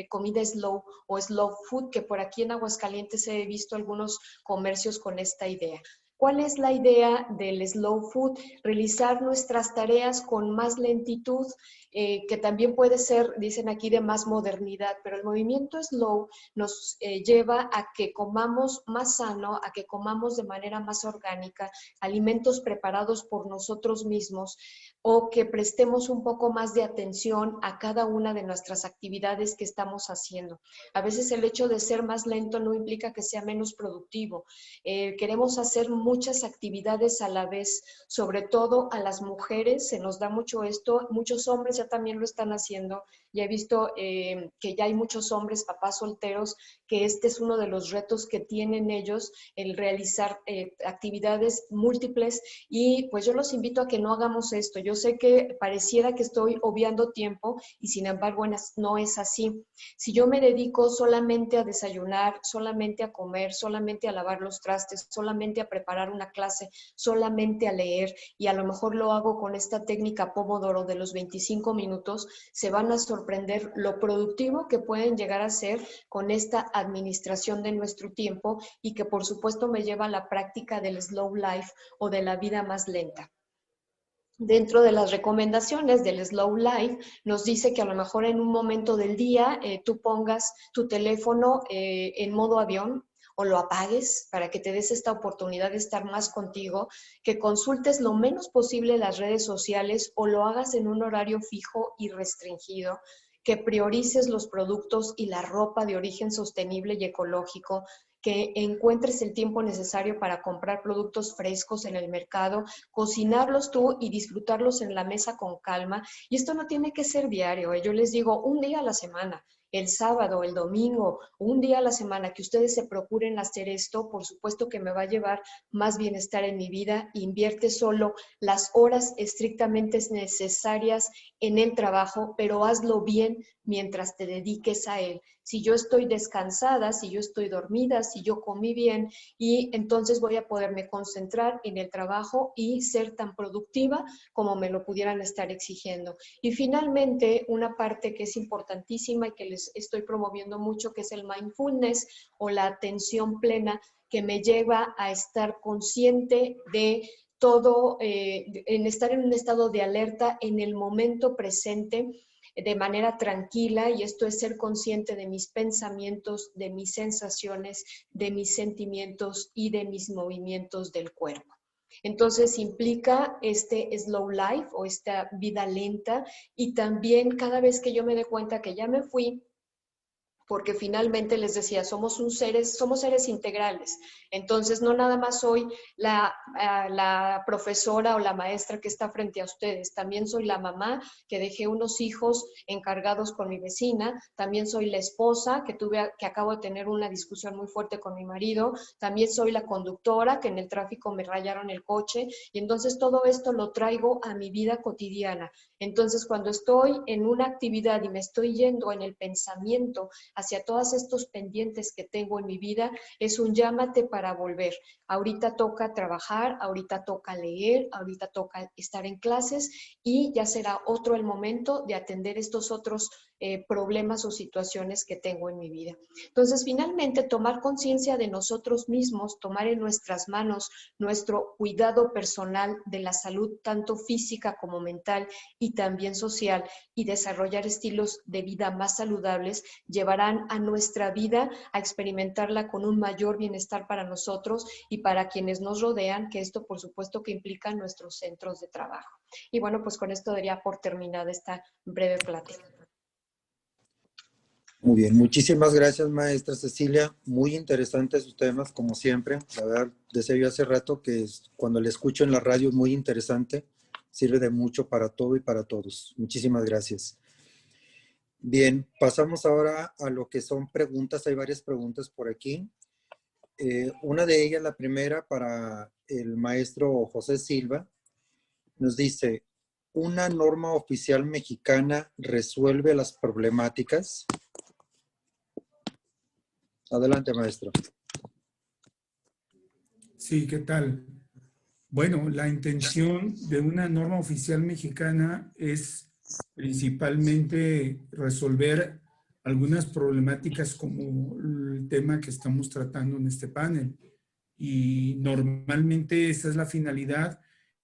comida slow o slow food, que por aquí en Aguascalientes he visto algunos comercios con esta idea. ¿Cuál es la idea del slow food? Realizar nuestras tareas con más lentitud, que también puede ser, dicen aquí, de más modernidad, pero el movimiento slow nos lleva a que comamos más sano, a que comamos de manera más orgánica, alimentos preparados por nosotros mismos, o que prestemos un poco más de atención a cada una de nuestras actividades que estamos haciendo. A veces el hecho de ser más lento no implica que sea menos productivo. Queremos hacer muchas actividades a la vez, sobre todo a las mujeres, se nos da mucho esto, muchos hombres ya también lo están haciendo. Ya he visto que ya hay muchos hombres, papás solteros, que este es uno de los retos que tienen ellos, el realizar actividades múltiples, y pues yo los invito a que no hagamos esto. Yo sé que pareciera que estoy obviando tiempo y sin embargo no es así. Si yo me dedico solamente a desayunar, solamente a comer, solamente a lavar los trastes, solamente a preparar una clase, solamente a leer, y a lo mejor lo hago con esta técnica Pomodoro de los 25 minutos, se van a sorprender lo productivo que pueden llegar a ser con esta administración de nuestro tiempo, y que por supuesto me lleva a la práctica del slow life o de la vida más lenta. Dentro de las recomendaciones del Slow Life nos dice que a lo mejor en un momento del día tú pongas tu teléfono en modo avión o lo apagues para que te des esta oportunidad de estar más contigo, que consultes lo menos posible las redes sociales o lo hagas en un horario fijo y restringido, que priorices los productos y la ropa de origen sostenible y ecológico, que encuentres el tiempo necesario para comprar productos frescos en el mercado, cocinarlos tú y disfrutarlos en la mesa con calma. Y esto no tiene que ser diario, yo les digo un día a la semana, el sábado, el domingo, un día a la semana, que ustedes se procuren hacer esto, por supuesto que me va a llevar más bienestar en mi vida. Invierte solo las horas estrictamente necesarias en el trabajo, pero hazlo bien mientras te dediques a él. Si yo estoy descansada, si yo estoy dormida, si yo comí bien, y entonces voy a poderme concentrar en el trabajo y ser tan productiva como me lo pudieran estar exigiendo. Y finalmente, una parte que es importantísima y que les estoy promoviendo mucho, que es el mindfulness o la atención plena, que me lleva a estar consciente de todo, en estar en un estado de alerta en el momento presente, de manera tranquila, y esto es ser consciente de mis pensamientos, de mis sensaciones, de mis sentimientos y de mis movimientos del cuerpo. Entonces implica este slow life o esta vida lenta, y también cada vez que yo me dé cuenta que ya me fui, porque finalmente les decía, somos seres integrales. Entonces, no nada más soy la profesora o la maestra que está frente a ustedes, también soy la mamá que dejé unos hijos encargados con mi vecina, también soy la esposa que acabo de tener una discusión muy fuerte con mi marido, también soy la conductora que en el tráfico me rayaron el coche, y entonces todo esto lo traigo a mi vida cotidiana. Entonces, cuando estoy en una actividad y me estoy yendo en el pensamiento hacia todos estos pendientes que tengo en mi vida, es un llámate para volver. Ahorita toca trabajar, ahorita toca leer, ahorita toca estar en clases, y ya será otro el momento de atender estos otros problemas o situaciones que tengo en mi vida. Entonces, finalmente, tomar conciencia de nosotros mismos, tomar en nuestras manos nuestro cuidado personal de la salud, tanto física como mental y también social, y desarrollar estilos de vida más saludables, llevarán a nuestra vida a experimentarla con un mayor bienestar para nosotros y para quienes nos rodean, que esto por supuesto que implica nuestros centros de trabajo. Y bueno, pues con esto daría por terminada esta breve plática. Muy bien, muchísimas gracias, maestra Cecilia. Muy interesantes sus temas, como siempre. La verdad, decía yo hace rato que cuando le escucho en la radio es muy interesante. Sirve de mucho para todo y para todos. Muchísimas gracias. Bien, pasamos ahora a lo que son preguntas. Hay varias preguntas por aquí. Una de ellas, la primera, para el maestro José Silva, nos dice, ¿una norma oficial mexicana resuelve las problemáticas? Adelante, maestro. Sí, ¿qué tal? Bueno, la intención de una norma oficial mexicana es principalmente resolver algunas problemáticas como el tema que estamos tratando en este panel. Y normalmente esa es la finalidad,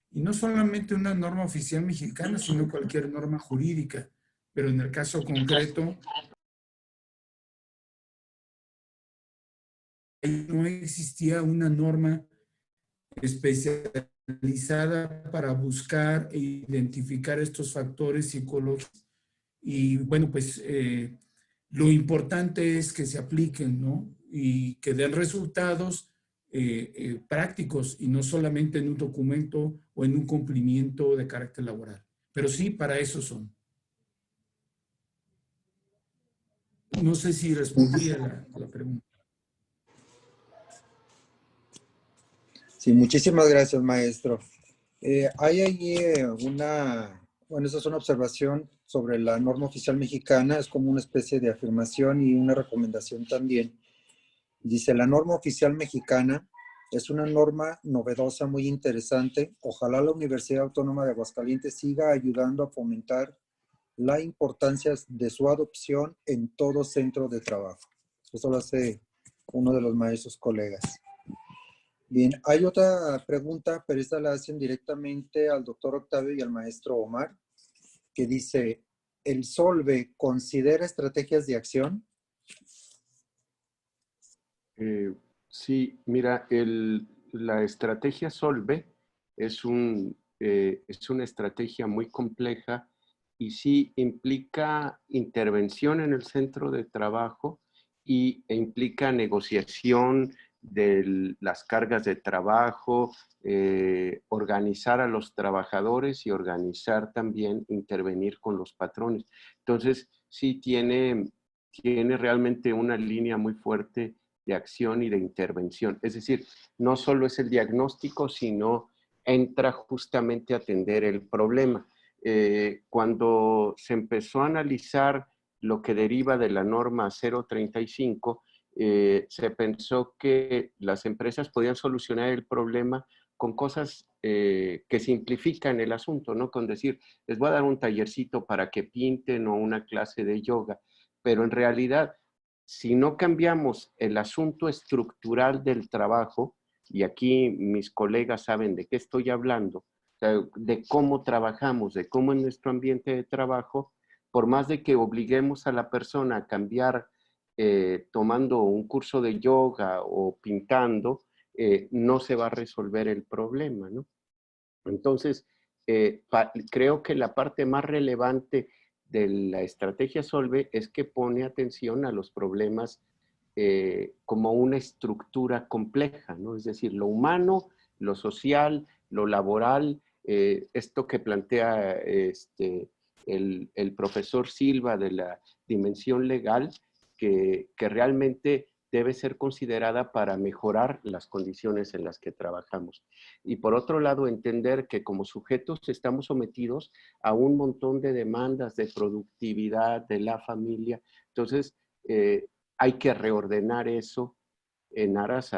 y no solamente una norma oficial mexicana, sino cualquier norma jurídica. Pero en el caso concreto, no existía una norma especializada para buscar e identificar estos factores psicológicos. Y bueno, pues lo importante es que se apliquen, ¿no? Y que den resultados prácticos, y no solamente en un documento o en un cumplimiento de carácter laboral. Pero sí, para eso son. no sé si respondí a la pregunta. Sí, muchísimas gracias, maestro. Hay allí bueno, esa es una observación sobre la norma oficial mexicana, es como una especie de afirmación y una recomendación también. Dice, la norma oficial mexicana es una norma novedosa, muy interesante. Ojalá la Universidad Autónoma de Aguascalientes siga ayudando a fomentar la importancia de su adopción en todo centro de trabajo. Eso lo hace uno de los maestros colegas. Bien, hay otra pregunta, pero esta la hacen directamente al doctor Octavio y al maestro Omar, que dice, ¿el SOLVE considera estrategias de acción? Sí, mira, la estrategia SOLVE es una estrategia muy compleja y sí implica intervención en el centro de trabajo e implica negociación de las cargas de trabajo, organizar a los trabajadores y organizar también, intervenir con los patrones. Entonces, sí tiene realmente una línea muy fuerte de acción y de intervención. Es decir, no solo es el diagnóstico, sino entra justamente a atender el problema. Cuando se empezó a analizar lo que deriva de la norma 035, se pensó que las empresas podían solucionar el problema con cosas que simplifican el asunto, ¿no? Con decir, les voy a dar un tallercito para que pinten o una clase de yoga, pero en realidad, si no cambiamos el asunto estructural del trabajo, y aquí mis colegas saben de qué estoy hablando, de cómo trabajamos, de cómo en nuestro ambiente de trabajo, por más de que obliguemos a la persona a cambiar tomando un curso de yoga o pintando, no se va a resolver el problema, ¿no? Entonces, creo que la parte más relevante de la estrategia SOLVE es que pone atención a los problemas como una estructura compleja, ¿no? Es decir, lo humano, lo social, lo laboral, esto que plantea el profesor Silva de la dimensión legal, que realmente debe ser considerada para mejorar las condiciones en las que trabajamos. Y por otro lado, entender que como sujetos estamos sometidos a un montón de demandas de productividad de la familia. Entonces, hay que reordenar eso en aras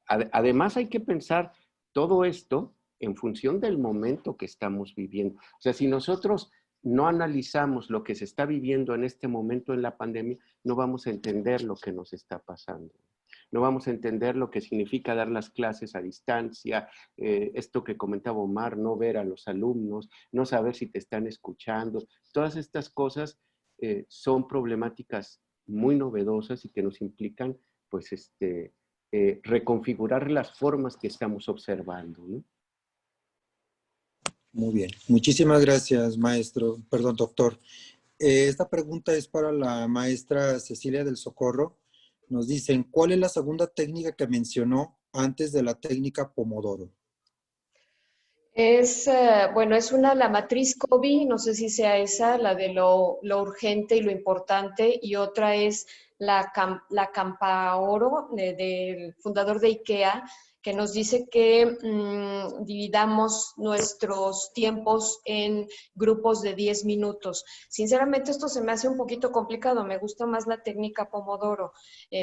además, hay que pensar todo esto en función del momento que estamos viviendo. O sea, si nosotros no analizamos lo que se está viviendo en este momento en la pandemia, no vamos a entender lo que nos está pasando. No vamos a entender lo que significa dar las clases a distancia, esto que comentaba Omar, no ver a los alumnos, no saber si te están escuchando. Todas estas cosas son problemáticas muy novedosas y que nos implican, pues, reconfigurar las formas que estamos observando, ¿no? Muy bien. Muchísimas gracias, maestro. Perdón, doctor. Esta pregunta es para la maestra Cecilia del Socorro. Nos dicen, ¿cuál es la segunda técnica que mencionó antes de la técnica Pomodoro? Bueno, es la matriz Covey, no sé si sea esa, la de lo urgente y lo importante, y otra es la Campaoro del fundador de IKEA, que nos dice que dividamos nuestros tiempos en grupos de 10 minutos. Sinceramente, esto se me hace un poquito complicado, me gusta más la técnica Pomodoro,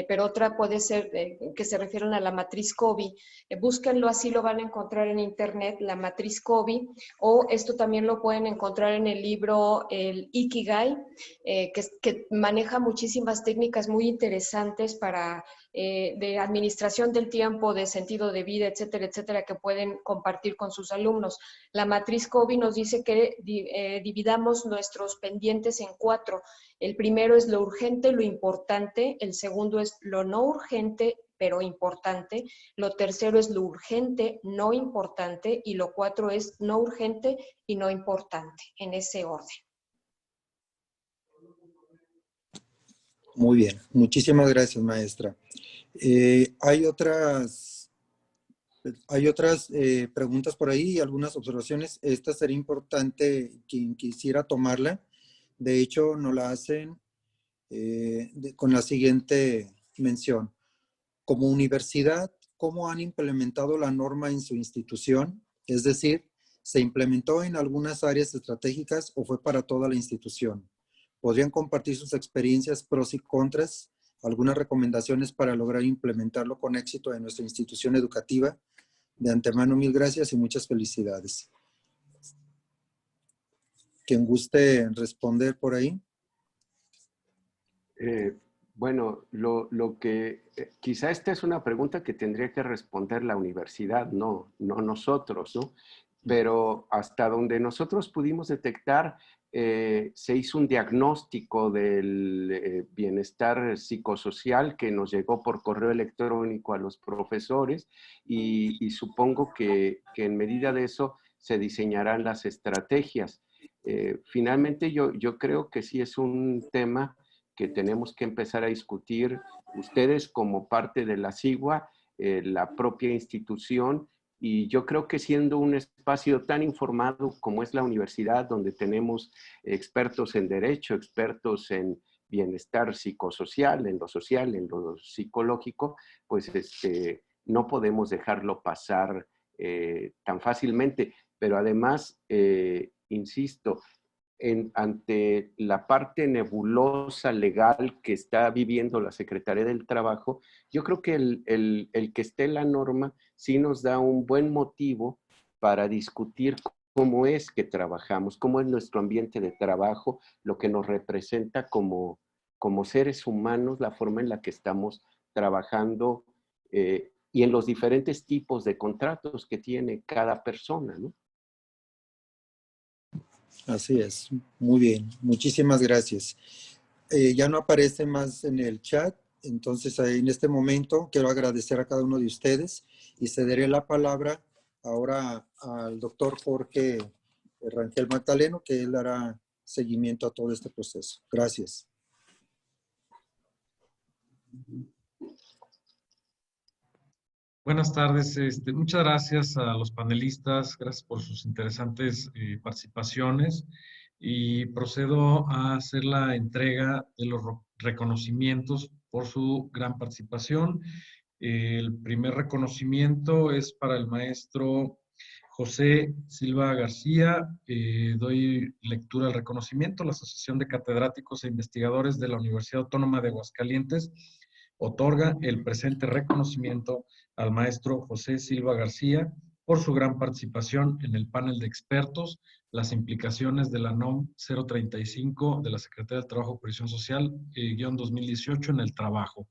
pero otra puede ser que se refieran a la matriz Covey. Búsquenlo, así lo van a encontrar en internet, la matriz Covey, o esto también lo pueden encontrar en el libro El Ikigai, que maneja muchísimas técnicas muy interesantes para de administración del tiempo, de sentido de vida, etcétera, etcétera, que pueden compartir con sus alumnos. La matriz Covey nos dice que dividamos nuestros pendientes en 4. El primero es lo urgente, lo importante. El segundo es lo no urgente, pero importante. Lo tercero es lo urgente, no importante. Y lo 4 es no urgente y no importante, en ese orden. Muy bien. Muchísimas gracias, maestra. Hay otras preguntas por ahí y algunas observaciones. Esta sería importante quien quisiera tomarla. De hecho, nos la hacen con la siguiente mención. Como universidad, ¿cómo han implementado la norma en su institución? Es decir, ¿se implementó en algunas áreas estratégicas o fue para toda la institución? ¿Podrían compartir sus experiencias, pros y contras? ¿Algunas recomendaciones para lograr implementarlo con éxito en nuestra institución educativa? De antemano, mil gracias y muchas felicidades. ¿Quién guste responder por ahí? Bueno, lo que quizá esta es una pregunta que tendría que responder la universidad, no nosotros, ¿no? Pero hasta donde nosotros pudimos detectar, se hizo un diagnóstico del bienestar psicosocial que nos llegó por correo electrónico a los profesores y supongo que en medida de eso se diseñarán las estrategias. Finalmente yo creo que sí es un tema que tenemos que empezar a discutir ustedes como parte de la SIGUA, la propia institución, y yo creo que siendo un espacio tan informado como es la universidad, donde tenemos expertos en derecho, expertos en bienestar psicosocial, en lo psicológico, pues no podemos dejarlo pasar tan fácilmente. Pero además, insisto, ante la parte nebulosa legal que está viviendo la Secretaría del Trabajo, yo creo que el que esté la norma sí nos da un buen motivo para discutir cómo es que trabajamos, cómo es nuestro ambiente de trabajo, lo que nos representa como seres humanos, la forma en la que estamos trabajando y en los diferentes tipos de contratos que tiene cada persona, ¿no? Así es, muy bien, muchísimas gracias. Ya no aparece más en el chat, entonces en este momento quiero agradecer a cada uno de ustedes y cederé la palabra ahora al doctor Jorge Rangel Magdaleno, que él dará seguimiento a todo este proceso. Gracias. Buenas tardes. Muchas gracias a los panelistas, gracias por sus interesantes participaciones y procedo a hacer la entrega de los reconocimientos por su gran participación. El primer reconocimiento es para el maestro José Silva García. Doy lectura al reconocimiento. La Asociación de Catedráticos e Investigadores de la Universidad Autónoma de Aguascalientes otorga el presente reconocimiento al maestro José Silva García por su gran participación en el panel de expertos, las implicaciones de la NOM 035 de la Secretaría del Trabajo y Previsión Social, guión 2018 en el trabajo,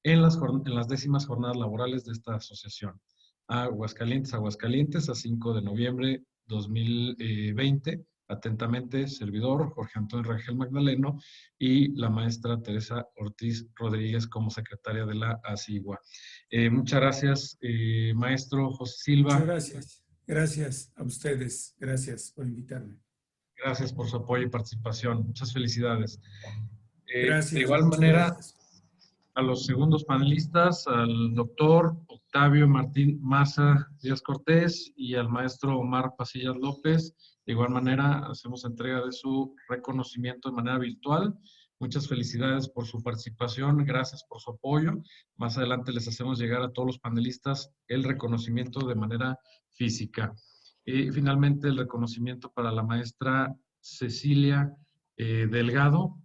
en las 10ª jornadas laborales de esta asociación. Aguascalientes, a 5 de noviembre 2020. Atentamente, servidor Jorge Antonio Rangel Magdaleno y la maestra Teresa Ortiz Rodríguez como secretaria de la ASIGUA. Muchas gracias, maestro José Silva. Muchas gracias. Gracias a ustedes. Gracias por invitarme. Gracias por su apoyo y participación. Muchas felicidades. Gracias. De igual manera, a los segundos panelistas, al doctor Octavio Martín Maza Díaz Cortés y al maestro Omar Pasillas López. De igual manera, hacemos entrega de su reconocimiento de manera virtual. Muchas felicidades por su participación, gracias por su apoyo. Más adelante les hacemos llegar a todos los panelistas el reconocimiento de manera física. Y finalmente, el reconocimiento para la maestra Cecilia Delgado.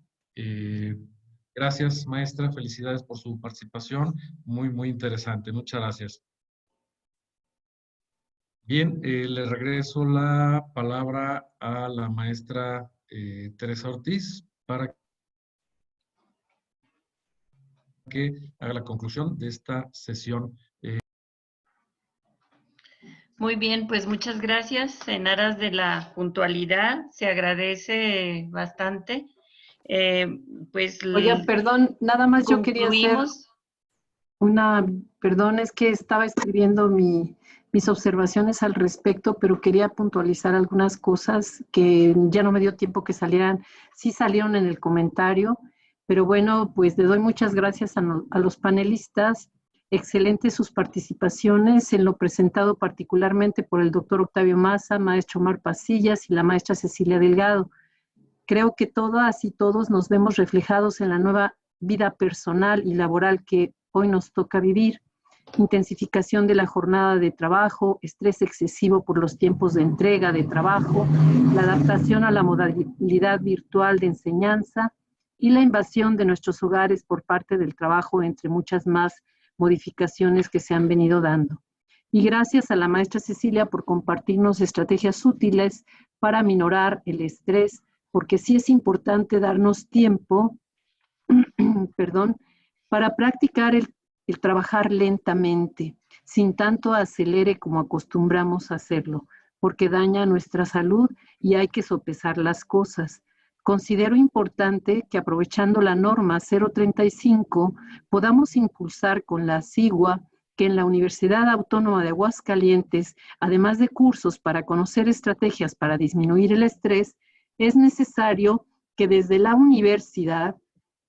Gracias, maestra. Felicidades por su participación. Muy, muy interesante. Muchas gracias. Bien, le regreso la palabra a la maestra Teresa Ortiz para que haga la conclusión de esta sesión. Muy bien, pues muchas gracias. En aras de la puntualidad, se agradece bastante. Oye, perdón, nada más yo quería hacer perdón, es que estaba escribiendo mis observaciones al respecto, pero quería puntualizar algunas cosas que ya no me dio tiempo que salieran. Sí salieron en el comentario, pero bueno, pues le doy muchas gracias a los panelistas. Excelentes sus participaciones en lo presentado particularmente por el doctor Octavio Maza, maestro Omar Pasillas y la maestra Cecilia Delgado. Creo que todas y todos nos vemos reflejados en la nueva vida personal y laboral que hoy nos toca vivir. Intensificación de la jornada de trabajo, estrés excesivo por los tiempos de entrega de trabajo, la adaptación a la modalidad virtual de enseñanza y la invasión de nuestros hogares por parte del trabajo, entre muchas más modificaciones que se han venido dando. Y gracias a la maestra Cecilia por compartirnos estrategias útiles para minorar el estrés, porque sí es importante darnos tiempo, perdón, para practicar el trabajar lentamente, sin tanto acelere como acostumbramos a hacerlo, porque daña nuestra salud y hay que sopesar las cosas. Considero importante que aprovechando la norma 035 podamos impulsar con la SIGUA que en la Universidad Autónoma de Aguascalientes, además de cursos para conocer estrategias para disminuir el estrés, es necesario que desde la universidad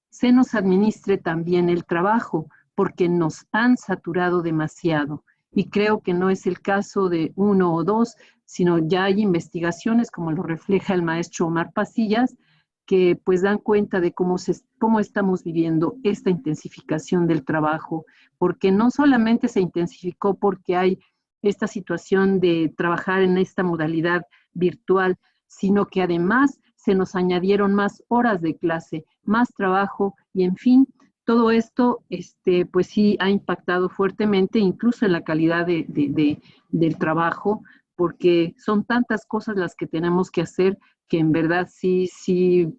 se nos administre también el trabajo, porque nos han saturado demasiado. Y creo que no es el caso de uno o dos, sino ya hay investigaciones, como lo refleja el maestro Omar Pasillas, que pues dan cuenta de cómo estamos viviendo esta intensificación del trabajo, porque no solamente se intensificó porque hay esta situación de trabajar en esta modalidad virtual, sino que además se nos añadieron más horas de clase, más trabajo y en fin, todo esto, pues sí ha impactado fuertemente, incluso en la calidad del trabajo, porque son tantas cosas las que tenemos que hacer que en verdad sí,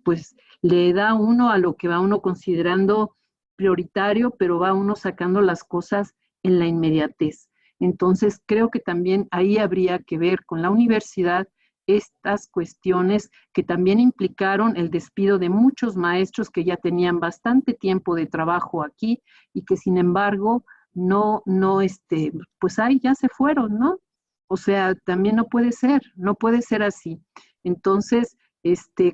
pues le da uno a lo que va uno considerando prioritario, pero va uno sacando las cosas en la inmediatez. Entonces, creo que también ahí habría que ver con la universidad estas cuestiones que también implicaron el despido de muchos maestros que ya tenían bastante tiempo de trabajo aquí y que sin embargo pues ahí ya se fueron, ¿no? O sea, también no puede ser así. Entonces,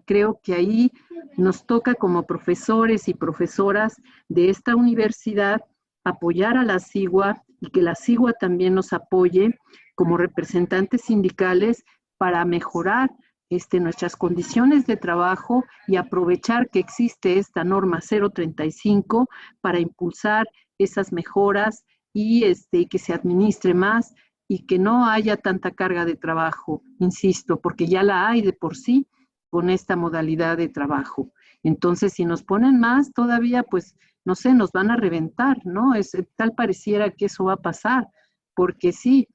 creo que ahí nos toca como profesores y profesoras de esta universidad apoyar a la SIGUA y que la SIGUA también nos apoye como representantes sindicales para mejorar nuestras condiciones de trabajo y aprovechar que existe esta norma 035 para impulsar esas mejoras y que se administre más y que no haya tanta carga de trabajo, insisto, porque ya la hay de por sí con esta modalidad de trabajo. Entonces, si nos ponen más todavía, pues, no sé, nos van a reventar, ¿no? Tal pareciera que eso va a pasar, porque sí,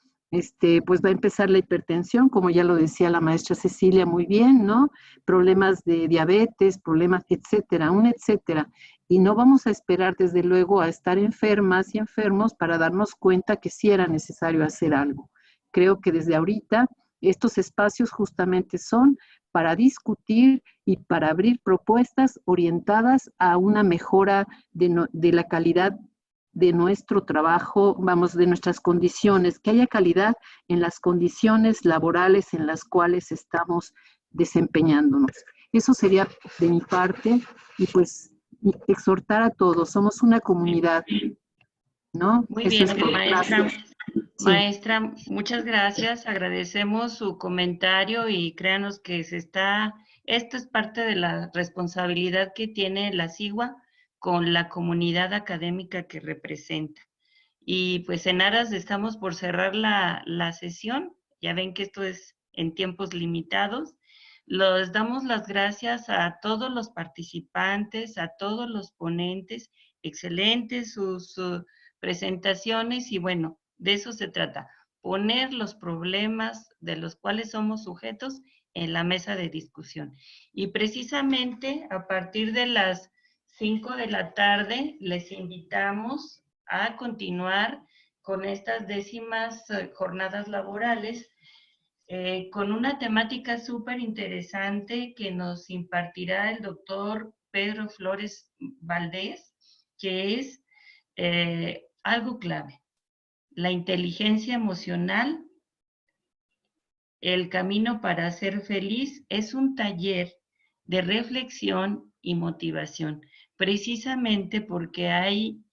pues va a empezar la hipertensión, como ya lo decía la maestra Cecilia muy bien, ¿no? Problemas de diabetes, problemas, etcétera, un etcétera. Y no vamos a esperar, desde luego, a estar enfermas y enfermos para darnos cuenta que sí era necesario hacer algo. Creo que desde ahorita estos espacios justamente son para discutir y para abrir propuestas orientadas a una mejora de la calidad de nuestro trabajo, de nuestras condiciones, que haya calidad en las condiciones laborales en las cuales estamos desempeñándonos. Eso sería de mi parte y pues exhortar a todos, somos una comunidad, ¿no? Muy Eso bien, es todo. maestra. Gracias. Maestra, muchas gracias, agradecemos su comentario y créanos que esto es parte de la responsabilidad que tiene la SIGUA con la comunidad académica que representa. Y pues en aras estamos por cerrar la sesión, ya ven que esto es en tiempos limitados. Les damos las gracias a todos los participantes, a todos los ponentes, excelentes sus presentaciones y bueno, de eso se trata, poner los problemas de los cuales somos sujetos en la mesa de discusión. Y precisamente a partir de las 5 de la tarde les invitamos a continuar con estas 10ª jornadas laborales con una temática súper interesante que nos impartirá el doctor Pedro Flores Valdés, que es algo clave. La inteligencia emocional, el camino para ser feliz, es un taller de reflexión y motivación, precisamente porque hay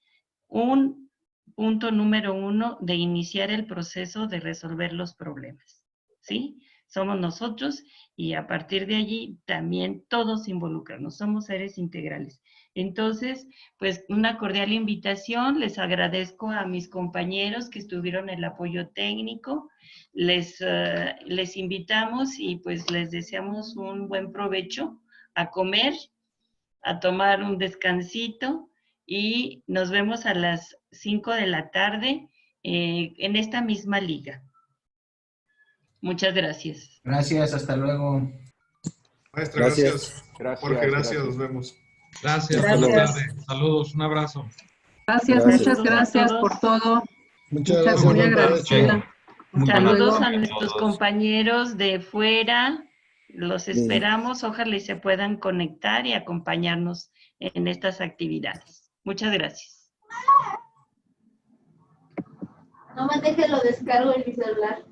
un punto número 1 de iniciar el proceso de resolver los problemas, ¿sí? somos nosotros, y a partir de allí también todos involucrarnos, somos seres integrales. Entonces, pues una cordial invitación, les agradezco a mis compañeros que estuvieron en el apoyo técnico, les invitamos y pues les deseamos un buen provecho, a comer, a tomar un descansito, y nos vemos a las 5 de la tarde en esta misma liga. Muchas gracias. Gracias, hasta luego. Maestra, gracias. Jorge, gracias, nos vemos. Gracias, Gracias. buenas tardes. Saludos, un abrazo. Gracias, Gracias. muchas gracias por todo. Muchas gracias. Muy buenas tardes. agradecida. Muy Hasta Saludos luego. a nuestros compañeros de fuera, los Bien. esperamos, ojalá y se puedan conectar y acompañarnos en estas actividades. Muchas gracias. Nomás déjelo descargo en mi celular.